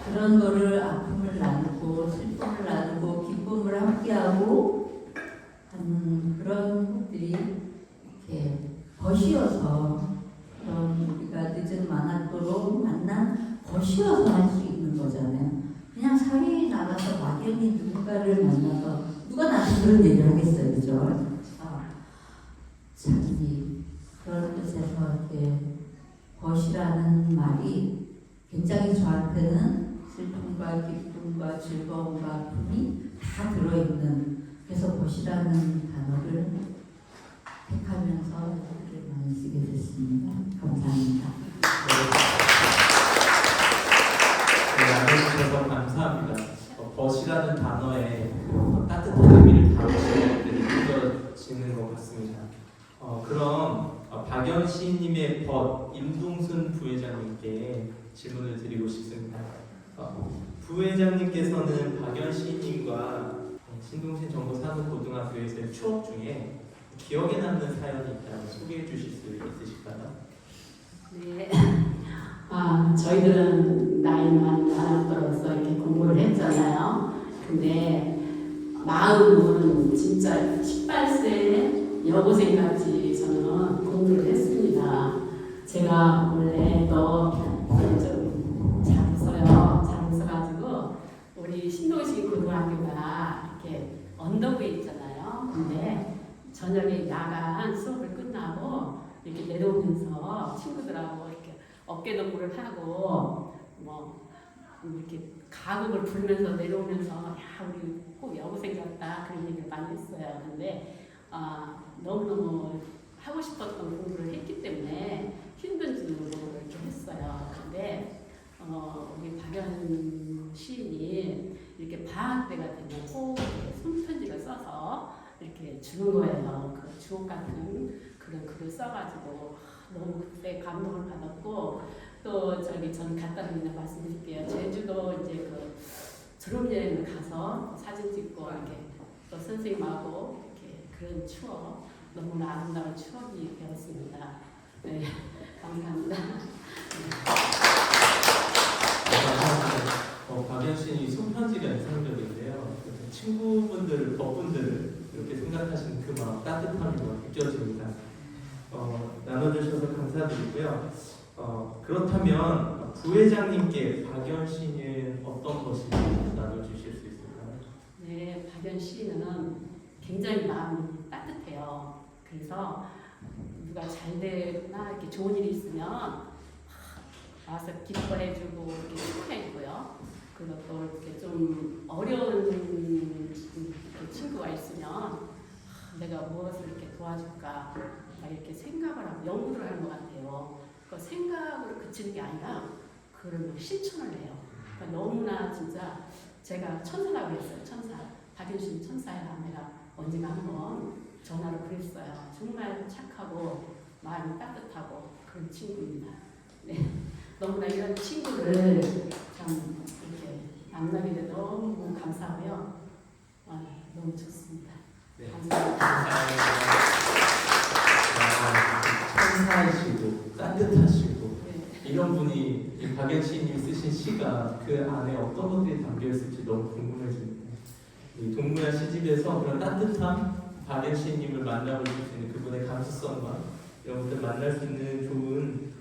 그런 거를 아픔을 나누고 슬픔을 나누고 기쁨을 함께하고 하는 그런 것들이 이렇게 벗이어서 그런 우리가 늦은 만학도로 만난 벗이어서 할 수 있는 거잖아요. 그냥 사회에 나가서 막연히 누군가를 만나서 누가 나한테 그런 얘기를 하겠어요, 그죠? 자기 그런 뜻에서 이렇게 벗이라는 말이 굉장히 저한테는 슬픔과 기쁨과 즐거움과 아픔이 다 들어있는, 그래서 벗이라는 단어를 택하면서 글을 많이 쓰게 됐습니다. 감사합니다. 나눠주셔서 감사합니다. 벗이라는 단어에 따뜻한 의미를 담으시는 것들이 느껴지는 것 같습니다. 그럼 박연 시인님의 벗 임동순 부회장님께 질문을 드리고 싶습니다. 부회장님께서는 박연 시인님과 신동신 정보산업고등학교에서의 추억 중에 기억에 남는 사연이 있다면 소개해 주실 수 있으실까요? 네. 저희들은 나이 많은 들어서 이렇게 공부를 했잖아요. 근데 마음은 진짜 18세 여고생까지 저는 공부를 했습니다. 제가 원래도 좀 잘 웃어가지고 우리 신동식 고등학교가 이렇게 언덕에 있잖아요. 근데 저녁에 야간 수업을 끝나고 이렇게 내려오면서 친구들하고 이렇게 어깨 동무를 하고 뭐 이렇게 가곡을 부르면서 내려오면서 야 우리 꼭 여고생 같다 그런 얘기를 많이 했어요. 근데 너무너무 하고 싶었던 공부를 했기 때문에 힘든지는 모르고 이렇게 했어요. 근데 우리 박연 시인이 이렇게 방학 때가 되면 꼭 손편지를 써서 이렇게 주는 거예요. 그 주옥 같은 그런 글을 써가지고 너무 그때 감동을 받았고, 또 전 간단히 말씀드릴게요. 제주도 이제 그 졸업여행을 가서 사진 찍고 이렇게 또 선생님하고 이렇게 그런 추억, 너무나 아름다운 추억이 되었습니다. 네, 감사합니다. 박연 시인이 손편지가 인상적인데요. 친구분들, 법분들을 이렇게 생각하시는 그 마음 따뜻함이 느껴집니다. 나눠주셔서 감사드리고요. 그렇다면 부회장님께 박연 시인은 어떤 것인지 나눠주실 수 있을까요? 네, 박연 시인은 굉장히 마음이 따뜻해요. 그래서 누가 잘 되거나 이렇게 좋은 일이 있으면 와서 기뻐해주고 이렇게 축하해주고요. 그리고 또 이렇게 좀 어려운 친구가 있으면 내가 무엇을 이렇게 도와줄까 이렇게 생각을 하고 연구를 하는 것 같아요. 그 생각으로 그치는 게 아니라 그걸 실천을 해요. 그러니까 너무나 진짜 제가 천사라고 했어요. 천사. 박윤신 천사야. 내가 언젠가 한번 전화로 그랬어요. 정말 착하고 마음이 따뜻하고 그런 친구입니다. 네. 너무나 이런 친구를 참 이렇게 만나게 돼 너무 감사하고요. 너무 좋습니다. 네. 감사합니다. 감사하시고 따뜻하시고 네. 이런 분이 이 박연 시인님이 쓰신 시가 그 안에 어떤 것들이 담겨 있을지 너무 궁금해집니다. 이 동무야 시집에서 그런 따뜻한 박연 시인님을 만나볼 수 있는 그분의 감수성과 이런 것들 만날 수 있는 좋은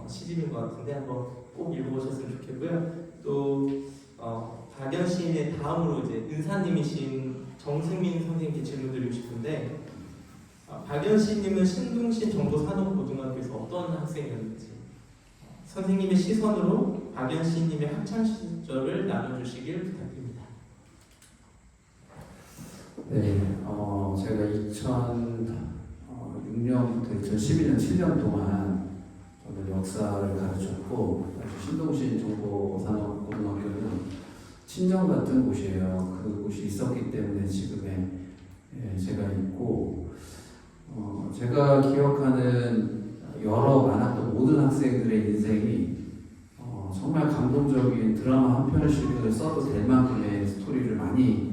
시집인 것 같은데 한번 꼭 읽어보셨으면 좋겠고요. 또 박연 시인의 다음으로 이제 은사님이신 정승민 선생님께 질문 드리고 싶은데 박연 시인님은 신동신 정도산업고등학교에서 어떤 학생이었는지 선생님의 시선으로 박연 시인님의 학창 시절을 나눠주시길 부탁드립니다. 네, 제가 2006년부터 2012년 7년 동안 저는 역사를 가르쳤고 신동신 정보산업고등학교는 친정 같은 곳이에요. 그곳이 있었기 때문에 지금의 제가 있고 제가 기억하는 여러 많았던 모든 학생들의 인생이 정말 감동적인 드라마 한 편씩을 써도 될 만큼의 스토리를 많이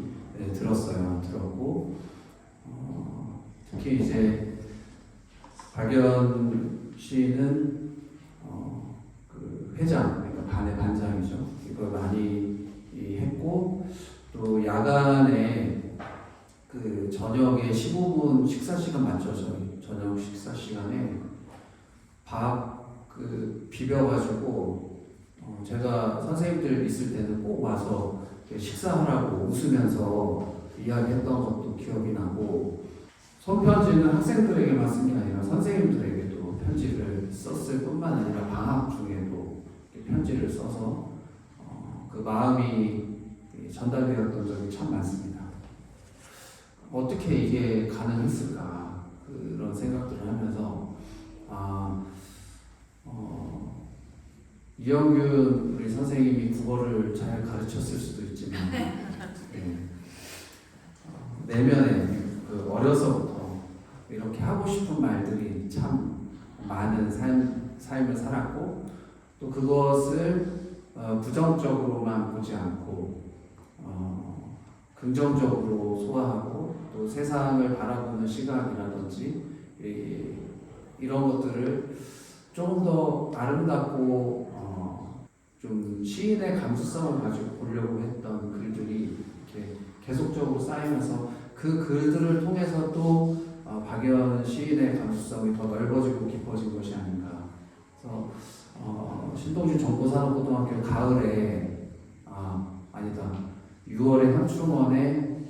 들었고 특히 이제 박연 씨는 그 회장, 그러니까 반의 반장이죠. 이걸 많이 했고 또 야간에 그 저녁에 15분 식사 시간 맞죠? 저희 저녁 식사 시간에 밥 그 비벼가지고 제가 선생님들 있을 때는 꼭 와서 식사하라고 웃으면서 이야기했던 것도 기억이 나고 손편지는 학생들에게만 쓴 게 아니라 선생님들에게도 편지를 썼을 뿐만 아니라 방학 중에도 편지를 써서 그 마음이 전달되었던 적이 참 많습니다. 어떻게 이게 가능했을까 그런 생각들을 하면서 이영균 우리 선생님이 국어를 잘 가르쳤을 수도 있지만 내면에 그 어려서부터 이렇게 하고 싶은 말들이 참 많은 삶을 살았고 또 그것을 부정적으로만 보지 않고 긍정적으로 소화하고 또 세상을 바라보는 시각이라든지 이런 것들을 조금 더 아름답고 좀 시인의 감수성을 가지고 보려고 했던 글들이 이렇게 계속적으로 쌓이면서 그 글들을 통해서 또 박연 시인의 감수성이 더 넓어지고 깊어진 것이 아닌가. 그래서 신동신 정보산업고등학교 가을에 아니다 6월에 현충원에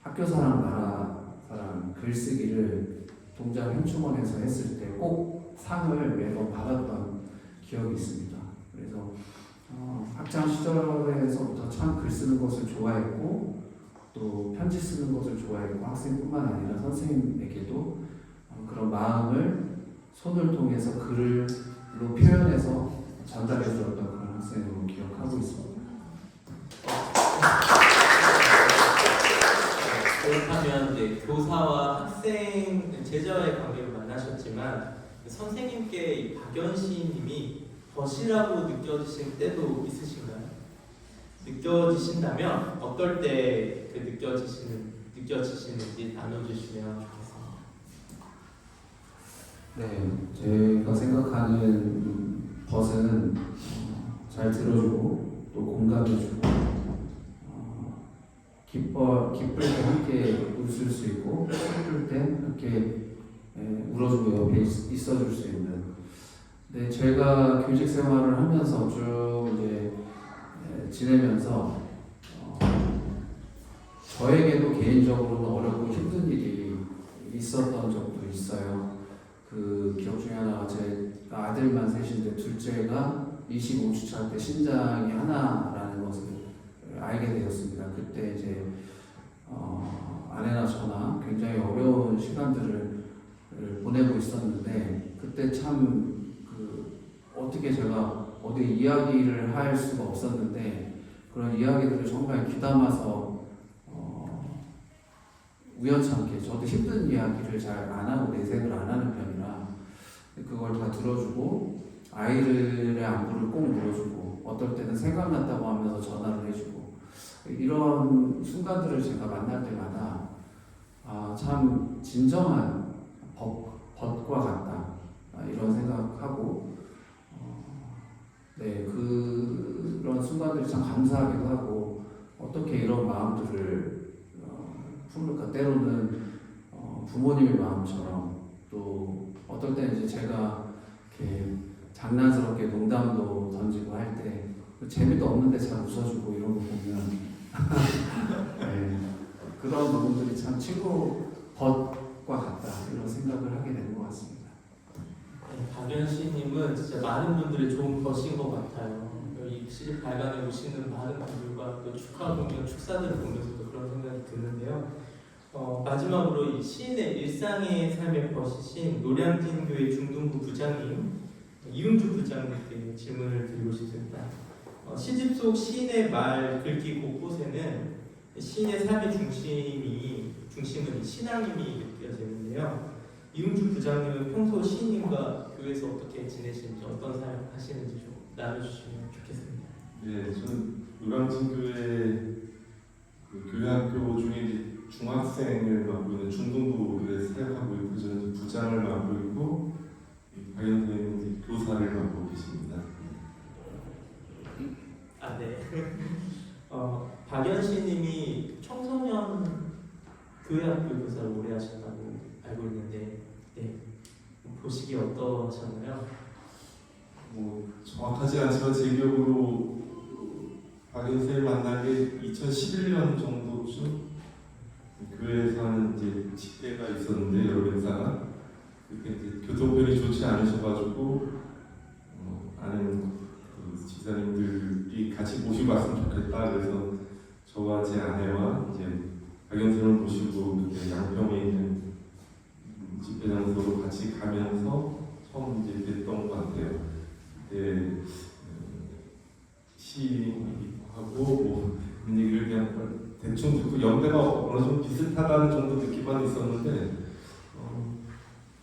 학교사랑 나라사랑 글쓰기를 동작 현충원에서 했을 때 꼭 상을 매번 받았던 기억이 있습니다. 그래서 학창 시절에서부터 참 글 쓰는 것을 좋아했고 또 편지 쓰는 것을 좋아했고 학생뿐만 아니라 선생님에게도 그런 마음을 손을 통해서 글로 표현해서 전달해 주었던 그런 학생으로 기억하고 있습니다. 그렇다면 이제 교사와 학생, 제자와의 관계를 만나셨지만 선생님께 이 박연 시인님이 벗이라고 느껴지실 때도 있으신가요? 느껴지신다면 어떨 때 그 느껴지시는지 나눠주시면 좋겠습니다. 네, 제가 생각하는 벗은 잘 들어주고 또 공감해주고 기쁠 때 함께 웃을 수 있고 슬플 때 함께 울어주고 옆에 있어줄 수 있는. 네, 제가 교직 생활을 하면서 쭉 이제 지내면서 저에게도 개인적으로는 어렵고 힘든 일이 있었던 적도 있어요. 그 기억 중에 하나가 제가 아들만 셋인데 둘째가 25주차 때 신장이 하나라는 것을 알게 되었습니다. 그때 이제 아내나 저나 굉장히 어려운 시간들을 보내고 있었는데 그때 참 어떻게 제가 어디 이야기를 할 수가 없었는데 그런 이야기들을 정말 귀담아서 우연찮게 저도 힘든 이야기를 잘 안 하고 내색을 안 하는 편이라 그걸 다 들어주고 아이들의 안부를 꼭 물어주고 어떨 때는 생각났다고 하면서 전화를 해주고 이런 순간들을 제가 만날 때마다 참 진정한 벗과 같다 이런 생각하고 순간들이 참 감사하기도 하고 어떻게 이런 마음들을 품을까. 때로는 부모님의 마음처럼, 또 어떨 때 이제 제가 이렇게 장난스럽게 농담도 던지고 할 때 재미도 없는데 잘 웃어주고 이런 거 보면 네, 그런 부분들이 참 친구 벗과 같다 이런 생각을 하게 되는 것 같습니다. 박연씨님은 진짜 많은 분들의 좋은 벗인 것 같아요. 이 시집 발간에 오시는 많은 분들과 또 축하 공연, 축사들을 보면서도 그런 생각이 드는데요. 마지막으로 이 시인의 일상의 삶의 벗이신 노량진교회 중등부 부장님 이은주 부장님께 질문을 드리고 싶습니다. 시집 속 시인의 말 글귀 곳곳에는 시인의 삶의 중심은 신앙임이 느껴지는데요. 이은주 부장님은 평소 시인님과 교회에서 어떻게 지내시는지, 어떤 삶 하시는지 좀 나눠주시면 좋겠습니다. 네, 저는 노량진교회 그 교회학교 중에 중학생을 맡고 있는 중등부에 사역하고 있고, 저는 부장을 맡고 있고, 박연 선생님은 교사를 맡고 계십니다. 네. 박연씨님이 청소년 교회학교 교사를 오래 하셨다고 알고 있는데, 네, 보시기 어떠셨나요? 정확하지 않지만 제 기억으로 박연 선생님 만난 게 2011년 정도쯤 교회에서 하는 이제 집회가 있었는데, 여러 행사가 그때 이제 교통편이 좋지 않으셔가지고 아는 그 집사님들이 같이 모시고 왔으면 좋겠다. 그래서 저와 제 아내와 이제 박연 선생님을 모시고 그때 양평에 있는 집회 장소로 같이 가면서 처음 이제 뵀던 것 같아요. 그때 시하고 뭐 그런 얘기를 그냥 대충 듣고 연배가 어느 정도 비슷하다는 정도 느낌만 있었는데,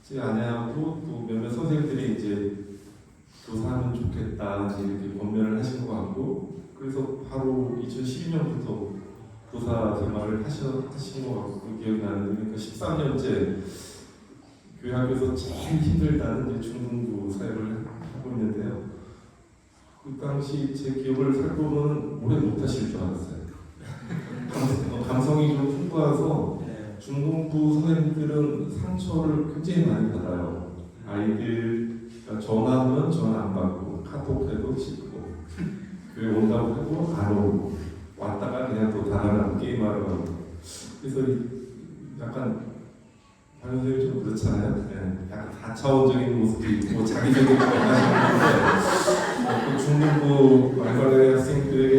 제 아내하고 또 몇몇 선생님들이 이제 교사하면 좋겠다 이렇게 권면을 하신 것 같고, 그래서 바로 2012년부터 교사 생활을 하신 것 같고 기억이 나는데, 그러니까 13년째 교회학교에서 제일 힘들다는 이제 중등부 사역을 하고 있는데요. 그 당시 제 기억을 살펴보면 오래 못하실 줄 알았어요. 감성이 좀 풍부해서 중등부 선생님들은 상처를 굉장히 많이 받아요. 아이들 전화하면 전화 안 받고, 카톡해도 씹고, 교회 온다고 해도 안 오고, 왔다가 그냥 또 다른 게임하러 가고. 그래서 약간 박연 선생님 좀 그렇잖아요. 네, 약간 다차원적인 모습도 있고 자기적인 것도 하시는데, 그 중등부 말괄의 학생들에게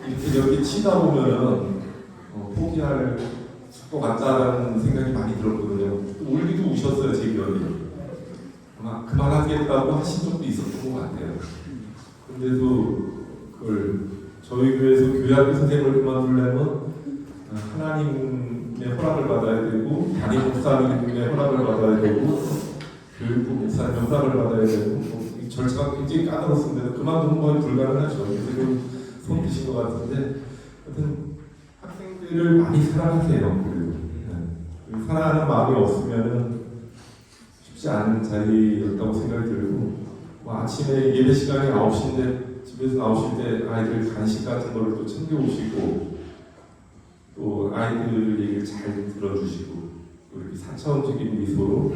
이렇게 여기 치다 보면은 포기할 것 같다라는 생각이 많이 들었거든요. 울기도 우셨어요, 제 기억이. 아마 그만하겠다고 하신 적도 있었던 것 같아요. 근데도 그걸 저희 교회에서 교회학교 선생님을 그만두려면 하나님의 허락을 받아야 되고, 담임 목사님의 허락을 받아야 되고, 교육부 목사님의 허락을 받아야 되고, 이 절차가 굉장히 까다롭습니다. 그만두는 건 불가능하죠. 그래서 손 드신 것 같은데, 하여튼 학생들을 많이 사랑하세요. 그리고 사랑하는 마음이 없으면은 쉽지 않은 자리였다고 생각이 들고, 아침에 예배 시간이 9시인데 집에서 나오실 때 아이들 간식 같은 거를 또 챙겨오시고, 또 아이들 얘기를 잘 들어주시고, 또 이렇게 4차원적인 미소로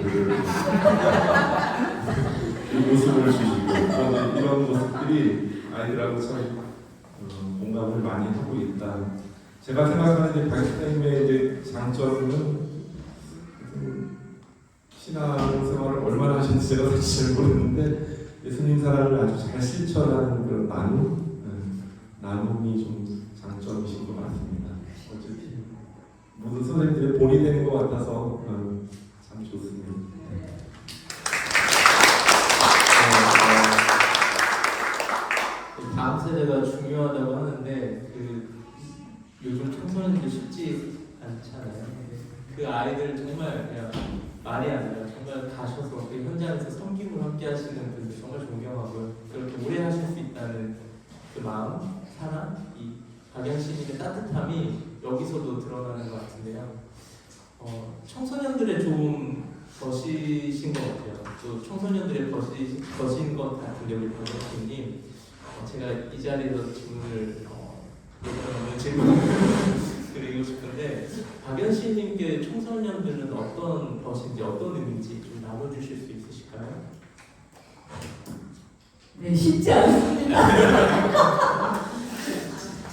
이 모습을 주시고, 이런 모습들이 아이들하고 참 공감을 많이 하고 있다. 제가 생각하는 이제 박사님의 이제 장점은 신앙생활을 얼마나 하셨는지 제가 사실 잘 모르는데, 예수님 사랑을 아주 잘 실천하는 그런 나눔이 좀 장점이신 것 같습니다. 어쨌든 모든 선생님들의 본이 되는 것 같아서 참 좋습니다. 다음 세대가 중요하다고 하는데, 요즘 청소년들이 쉽지 않잖아요. 그 아이들 정말 그냥 말이 아니라 정말 가셔서 그 현장에서 섬김을 함께 하시는 분들 정말 존경하고요. 그렇게 오래 하실 수 있다는 그 마음, 사랑, 이 박연씨님의 따뜻함이 여기서도 드러나는 것 같은데요. 청소년들의 좋은 벗이신 것 같아요. 또 청소년들의 벗인 것 같은데, 우리 박연씨님 제가 이 자리에서 질문을 드리고 싶은데 박연씨님께 청소년들은 어떤 것인지 어떤 의미인지 좀 나눠주실 수 있으실까요? 네, 쉽지 않습니다.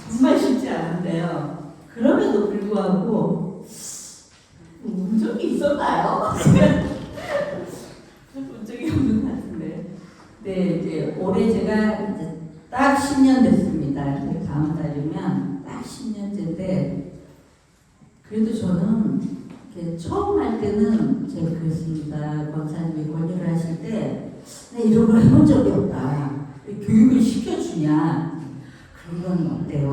정말 쉽지 않은데요. 그럼에도 불구하고 운 적이 있었나요? 운 적이 없는 것 같은데. 네, 이제 올해 제가 이제 딱 10년 됐습니다. 다음 달이면 딱 10년째인데 그래도 저는 이렇게 처음 할 때는 제가 그랬습니다. 권사님이 권유를 하실 때 나 이런 걸 해본 적이 없다. 교육을 시켜주냐? 그런 건 어때요?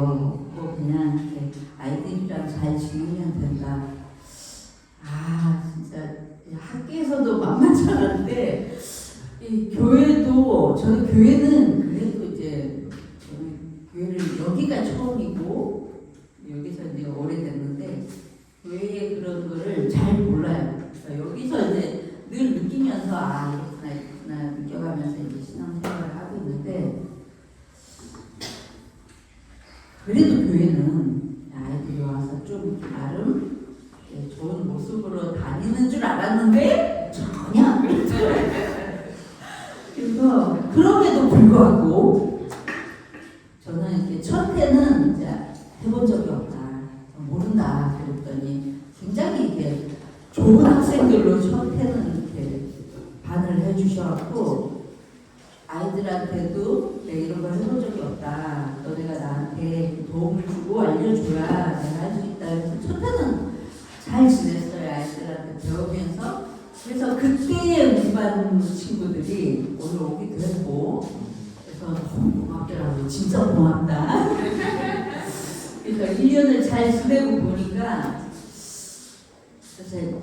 뭐 그냥 이렇게 아이들이랑 잘 지내면 된다. 아 진짜 학교에서도 만만치 않은데 이 교회도 저는 교회는 그래도 이제 저는 교회를 여기가 처음이고 여기서 이제 오래됐는데 교회의 그런 거를 잘 몰라요. 그러니까 여기서 이제 늘 느끼면서 아 이렇구나 느껴가면서 이제 신앙생활을 하고 있는데 그래도 교회는 아이들이 와서 좀 나름 좋은 모습으로 다니는 줄 알았는데 전혀 안 그렇더라고요. 그래서 그럼에도 불구하고 저는 이렇게 첫 해는 이제 해본 적이 없다, 모른다 그랬더니 굉장히 이게 좋은 학생들로 첫 해는 이렇게 반을 해주셔갖고 아이들한테도 내가 이런 걸 해본 적이 없다. 너네가 나한테 도움을 주고 알려줘야 내가 할 수 있다. 그래서 첫 해는 잘 지냈어요. 아이들한테 배우면서. 그래서 그때 우리 반 친구들이 오늘 오기도 했고 그래서 너무 고맙더라고요. 진짜 고맙다. 그래서 1년을 잘 지내고 보니까 그래서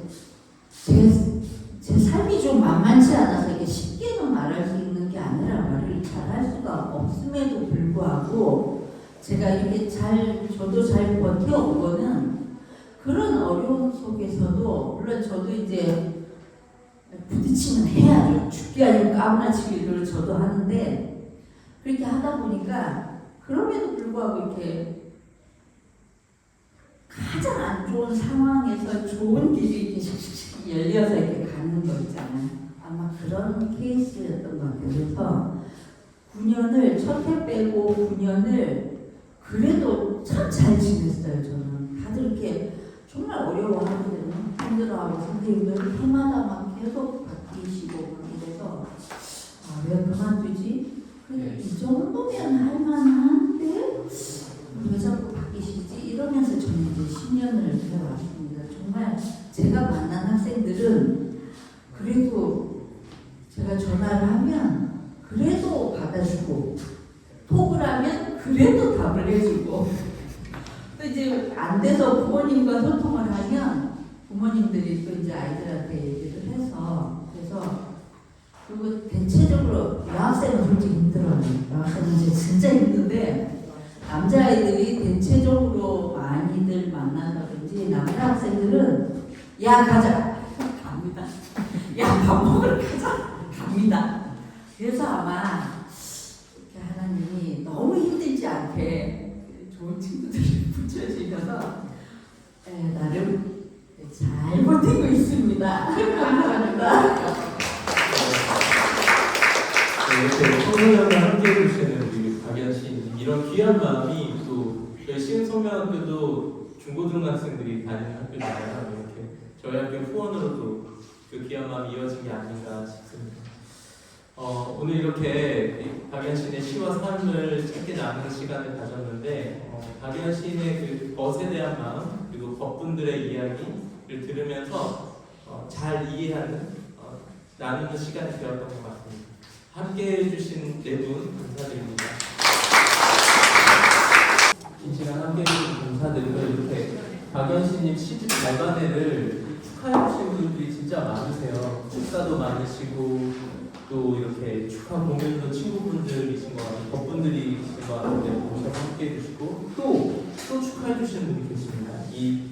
제 삶이 좀 만만치 않아서 이게 쉽게는 말할 수 있는 게 아니라 말을 잘 할 수가 없음에도 불구하고 제가 이렇게 저도 잘 버텨온 거는 그런 어려움 속에서도 물론 저도 이제 부딪히면 해야죠. 죽기 아니면 까무라치기를 저도 하는데 그렇게 하다 보니까 그럼에도 불구하고 이렇게 가장 안 좋은 상황에서 좋은 길이 이렇게 샥샥 열려서 이렇게 가는 거 있잖아요. 아마 그런 케이스였던 것 같아요. 그래서 9년을 첫 해 빼고 9년을 그래도 참 잘 지냈어요. 저는 다들 이렇게 정말 어려워하거든요. 힘들어하고 선생님들 해마다 막 계속 바뀌시고 막 이래서 아, 왜 그만두지? 이 정도면 할만한데 왜 자꾸 바뀌시지? 이러면서 저는 이제 10년을 해왔습니다. 정말 제가 만난 학생들은 그래도 제가 전화를 하면 그래도 받아주고 톡을 하면 그래도 답을 해주고 또 이제 안 돼서 부모님과 소통을 하면 부모님들이 또 이제 아이들한테 얘기를 해서 그래서 그리고 대체적으로 여학생은 솔직히 힘들어요. 여학생은 이제 진짜 힘든데 남자아이들이 대체적으로 많이들 만나서 그런지 남자 학생들은 야 가자 갑니다. 야 밥 먹으러 가자 갑니다. 그래서 아마 이렇게 하나님이 너무 힘들지 않게 좋은 친구들을 붙여주셔서 나름 잘 버티고 있습니다. 감사합니다. 이렇게 청소년과 함께 해주시는 우리 박연씨 이런 귀한 마음이 또 저희 시흥성명학교도 중고등학생들이 다니는 학교잖아요. 이렇게 저희 학교 후원으로도 그 귀한 마음이 이어진 게 아닌가 싶습니다. 오늘 이렇게 박연 시인의 시와 삶을 짧게 나누는 시간을 가졌는데 박연 시인의 그 것에 대한 마음 그리고 법분들의 이야기를 들으면서 잘 이해하는 나누는 시간이 되었던 것 같습니다. 함께해 주신 네 분 감사드립니다. 긴 시간 함께해 주신 감사드리고 이렇게 박연 시님 시집 발간회를 축하해 주신 분들이 진짜 많으세요. 축사도 많으시고 또 이렇게 축하 공연도 친구분들이신 것 같아요. 덕분들이신 것 같은데 오셔서 함께 해주시고 또 축하해 주시는 분이 계십니다. 이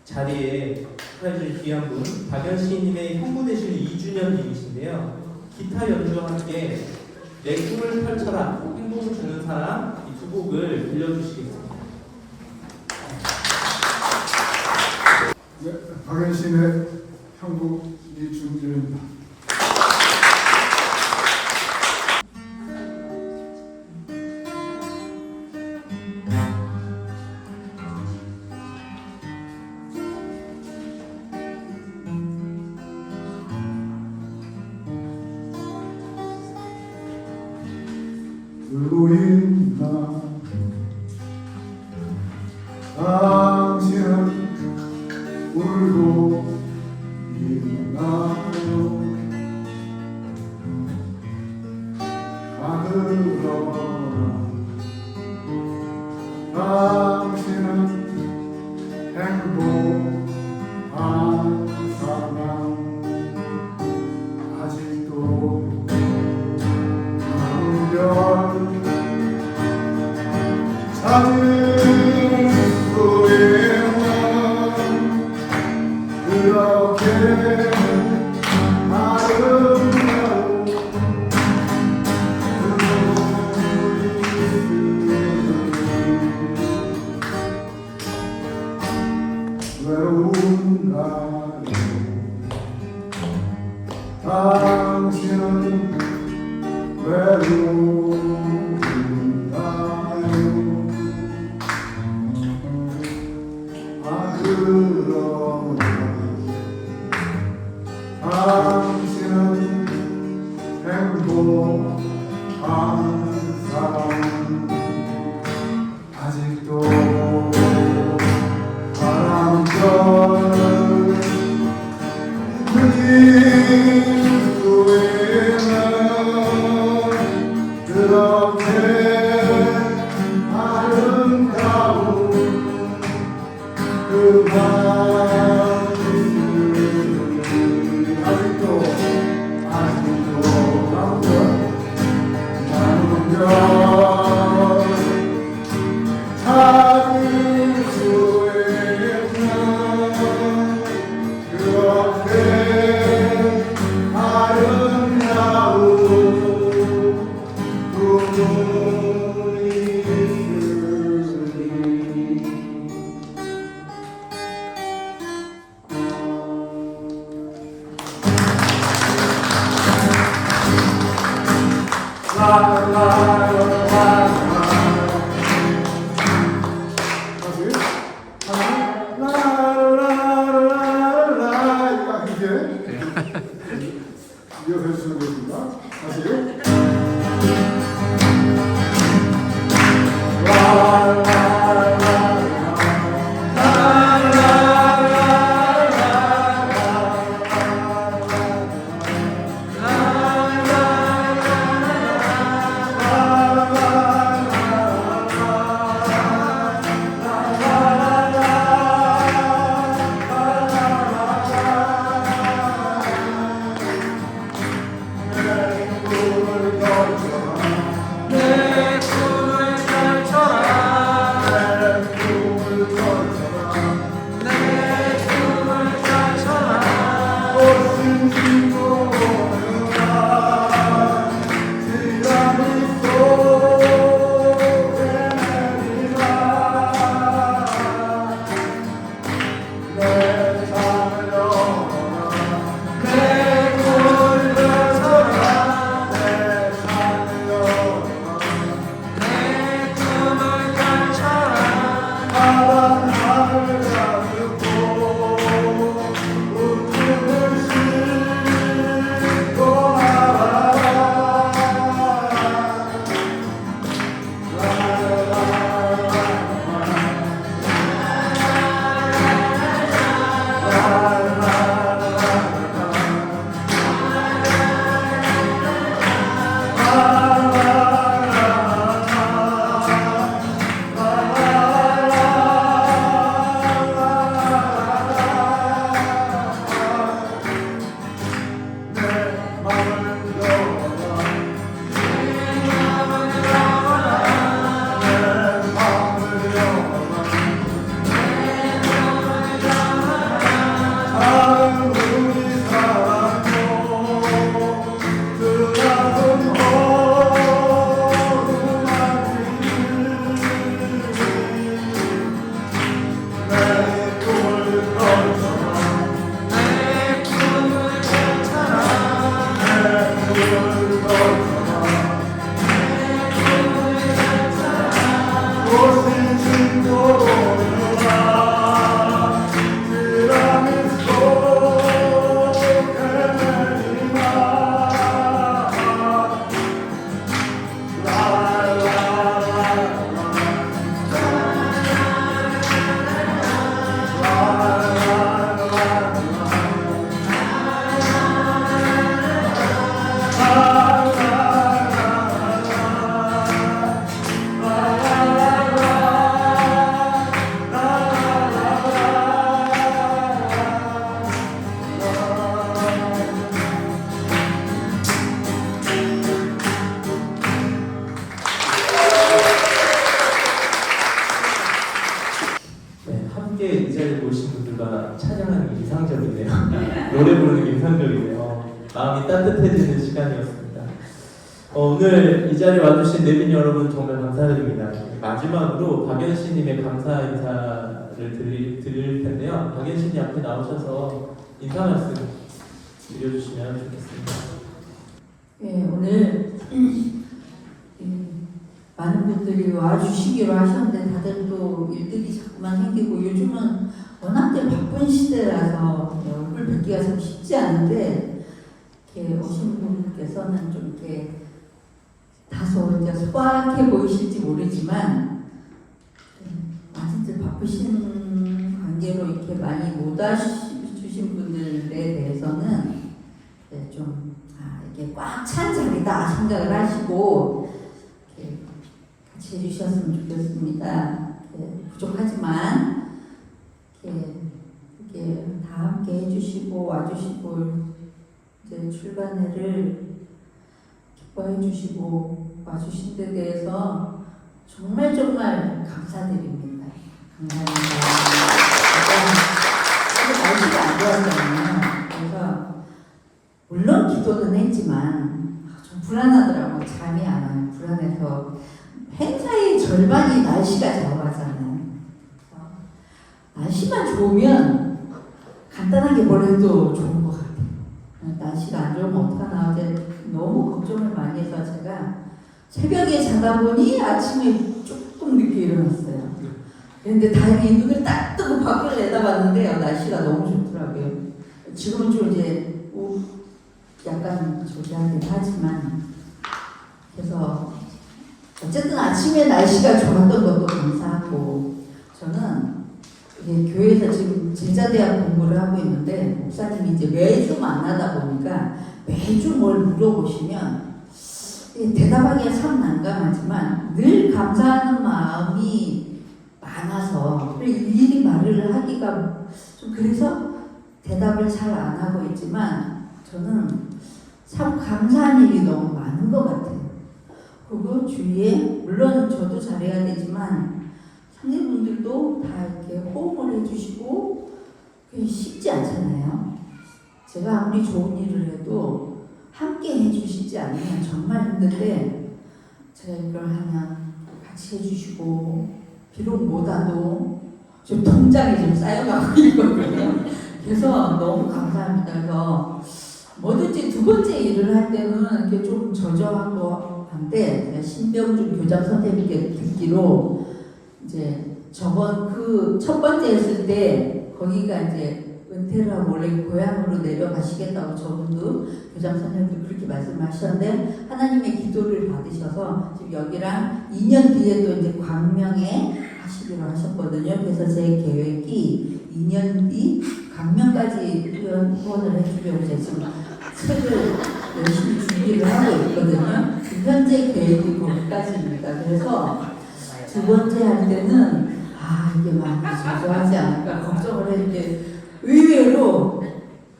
자리에 축하해 주실 귀한 분 박연 시인님의 형부 되시는 2주년님이신데요. 기타 연주와 함께 내 꿈을 펼쳐라, 행복을 주는 사람, 이 두 곡을 들려주시겠습니다. 네, 박연신의 형국이 준비됩니다. 울고 있나 당신은 울고 있나요? 아들아 당신은 행복한 사람 아직도 별 찾을 수 있는 그렇게 아름다운 외로운 날 당신은 외로운가요? 아 그러나 당신은 행복한 사람 아직도 바람결 느낄 수 있는 그렇게 아름다운 그 모습이 아직도 나누며 찾을 수 있는 그렇게 아름다운 눈이 있으니 이어서 해주시면 되겠습니다. 다시. 노래 부르는 게 인상적이네요. 마음이 따뜻해지는 시간이었습니다. 오늘 이 자리에 와주신 내빈 여러분 정말 감사드립니다. 마지막으로 박연씨님의 감사 인사를 드릴 텐데요. 박연씨님 앞에 나오셔서 인사 말씀 드려주시면 좋겠습니다. 네, 오늘 많은 분들이 와주시기로 하셨는데 다들 또 일들이 자꾸만 생기고 요즘은 워낙에 바쁜 시대라서 얼굴 뵙기가 참 쉽지 않은데 이렇게 오신 분께서는 좀 이렇게 다소 이제 소박해 보이실지 모르지만 진짜 바쁘신 관계로 이렇게 많이 못 와주신 분들에 대해서는 좀 이게 꽉 찬 자리다 생각을 하시고 이렇게 같이 해주셨으면 좋겠습니다. 부족하지만 이렇게 다 함께 해주시고 와주시고 이제 출간회를 기뻐해 주시고 와주신 데 대해서 정말 감사드립니다. 감사합니다. 날씨가 안 좋았잖아요. 그래서 물론 기도는 했지만 좀 불안하더라고요. 잠이 안 와요. 불안해서 행사의 절반이 날씨가 좌우하잖아요. 날씨만 좋으면 간단하게 뭘 해도 좋은 것 같아요. 날씨가 안 좋으면 어떡하나 어제 너무 걱정을 많이 해서 제가 새벽에 자다 보니 아침에 조금 늦게 일어났어요. 그런데 다행히 눈을 딱 뜨고 밖을 내다봤는데 날씨가 너무 좋더라고요. 지금은 좀 이제 약간 조기하긴 하지만 그래서 어쨌든 아침에 날씨가 좋았던 것도 감사하고 저는 교회에서 지금 제자대학 공부를 하고 있는데 목사님이 이제 매주 만나다 보니까 매주 뭘 물어보시면 대답하기가 참 난감하지만 늘 감사하는 마음이 많아서 일일이 말을 하기가 좀 그래서 대답을 잘 안 하고 있지만 저는 참 감사한 일이 너무 많은 것 같아요. 그리고 주위에 물론 저도 잘해야 되지만 상대분들도 다 이렇게 호응을 해주시고 그게 쉽지 않잖아요. 제가 아무리 좋은 일을 해도 함께 해주시지 않으면 정말 힘든데 제가 이걸 하면 같이 해주시고 비록 못와도 좀 통장이 좀 쌓여가고 있거든요. 그래서 너무 감사합니다. 그래서 뭐든지 두 번째 일을 할 때는 이렇게 좀 저조하고 한데 신병준 교장 선생님께 듣기로 이제 저번 그 첫 번째 했을 때 거기가 이제 은퇴를 하고 원래 고향으로 내려가시겠다고 저분도 교장 선생님도 그렇게 말씀하셨는데 하나님의 기도를 받으셔서 지금 여기랑 2년 뒤에 또 이제 광명에 하시기로 하셨거든요. 그래서 제 계획이 2년 뒤 광명까지 후원을 해주려고 제가 지금 책을 열심히 준비를 하고 있거든요. 현재 계획이 거기까지입니다. 그래서 두 번째 할 때는 이게 많이 저조하지 않을까 걱정을 했는데 의외로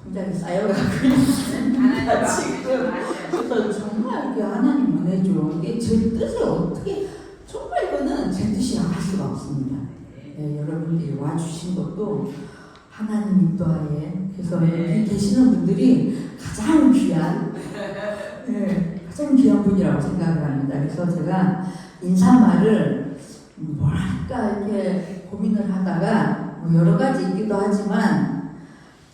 통장이 쌓여가고 있습니다. 지금 그래서 정말 이게 하나님 은혜죠. 이게 제 뜻에 어떻게 정말 이거는 제 뜻이 나갈 수가 없습니다. 여러분들이 와주신 것도 하나님 인도하에 그래서 여기 계시는 분들이 가장 귀한 가장 귀한 분이라고 생각을 합니다. 그래서 제가 인사말을 뭘 할까 이렇게 고민을 하다가 여러 가지이기도 하지만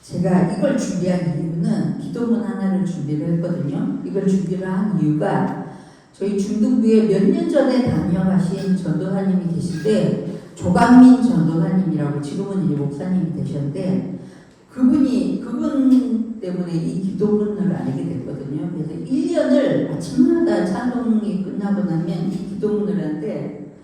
제가 이걸 준비한 이유는 기도문 하나를 준비를 했거든요. 이걸 준비를 한 이유가 저희 중등부에 몇 년 전에 다녀가신 전도사님이 계신데 조강민 전도사님이라고 지금은 이제 목사님이 되셨는데 그분 때문에 이 기도문을 알게 됐거든요. 그래서 1년을 아침마다 찬송이 끝나고 나면 이 기도문을 하는데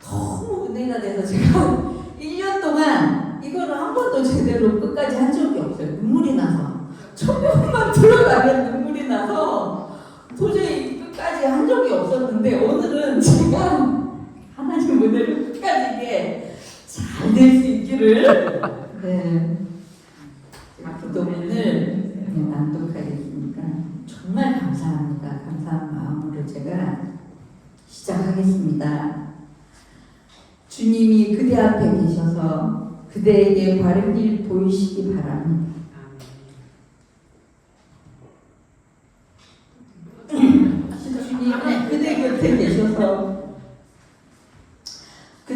너무 은혜가 돼서 제가 1년 동안 이거를 한 번도 제대로 끝까지 한 적이 없어요. 눈물이 나서 첫 번만 들어가면 눈물이 나서 도저히 끝까지 한 적이 없었는데 오늘은 제가 하나님 은혜를 끝까지 이게 잘 될 수 있기를 기도문을 낭독하겠습니다. 정말 감사합니다. 감사한 마음으로 제가 시작하겠습니다. 주님이 그대 앞에 계셔서 그대에게 바른 길 보이시기 바랍니다.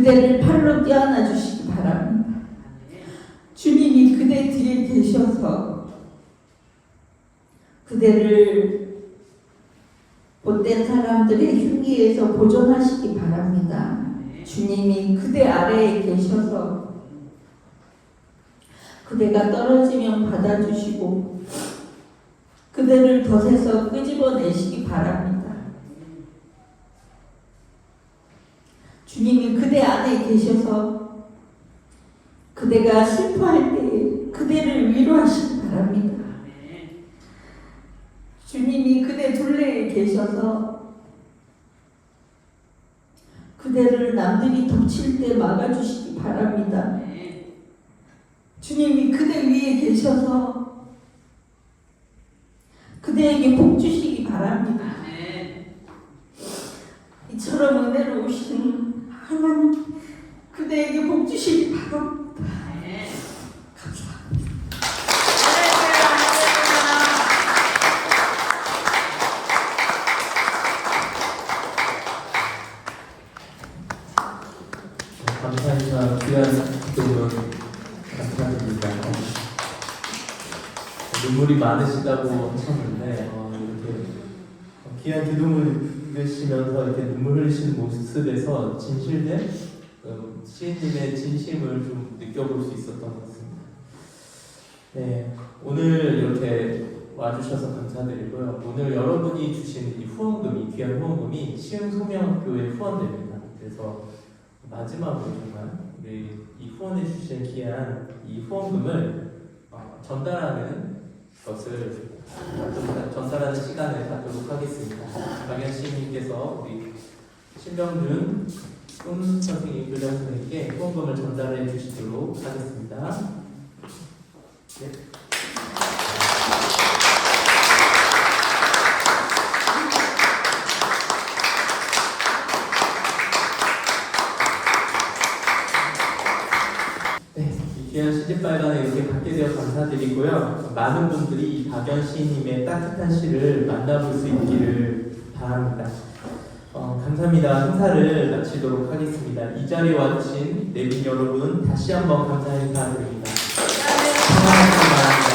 그대를 팔로 껴안아 주시기 바랍니다. 주님이 그대 뒤에 계셔서 그대를 못된 사람들의 흉기에서 보존하시기 바랍니다. 주님이 그대 아래에 계셔서 그대가 떨어지면 받아주시고 그대를 덫에서 끄집어내시기 바랍니다. 주님이 그대 안에 계셔서 그대가 슬퍼할 때 그대를 위로하시기 바랍니다. 주님이 그대 둘레에 계셔서 그대를 남들이 덮칠 때 막아주시기 바랍니다. 주님이 그대 위에 계셔서 그대에게 복 주시기 바랍니다. 이처럼 은혜로우신 하나님, 그대에게 복 주시기 바랍니다. 감사합니다. 감사합니다. 귀한 기도문 감사드립니다. 눈물이 많으시다고 하셨는데 이렇게 귀한 기도문을 읽으시면서 이렇게 눈물 흘리시는 모습에서 진실된 시인님의 진심을 좀 느껴볼 수 있었던 것 같습니다. 네, 오늘 이렇게 와주셔서 감사드리고요. 오늘 여러분이 주신 이 후원금이, 귀한 후원금이 시흥소명학교에 후원됩니다. 그래서 마지막으로 정말 우리 이 후원해 주신 귀한 이 후원금을 전달하는 것을 전달하는 시간을 갖도록 하겠습니다. 박연 시인님께서 우리 신병준 꿈 선생님, 교장 선생님께 후원금을 전달해 주시도록 하겠습니다. 네. 귀한 시집발간에 이렇게 받게 되어 감사드리고요. 많은 분들이 이 박연 시인님의 따뜻한 시를 만나볼 수 있기를 바랍니다. 감사합니다. 행사를 마치도록 하겠습니다. 이 자리에 와주신 내빈 여러분 다시 한번 감사 인사드립니다. 감사합니다.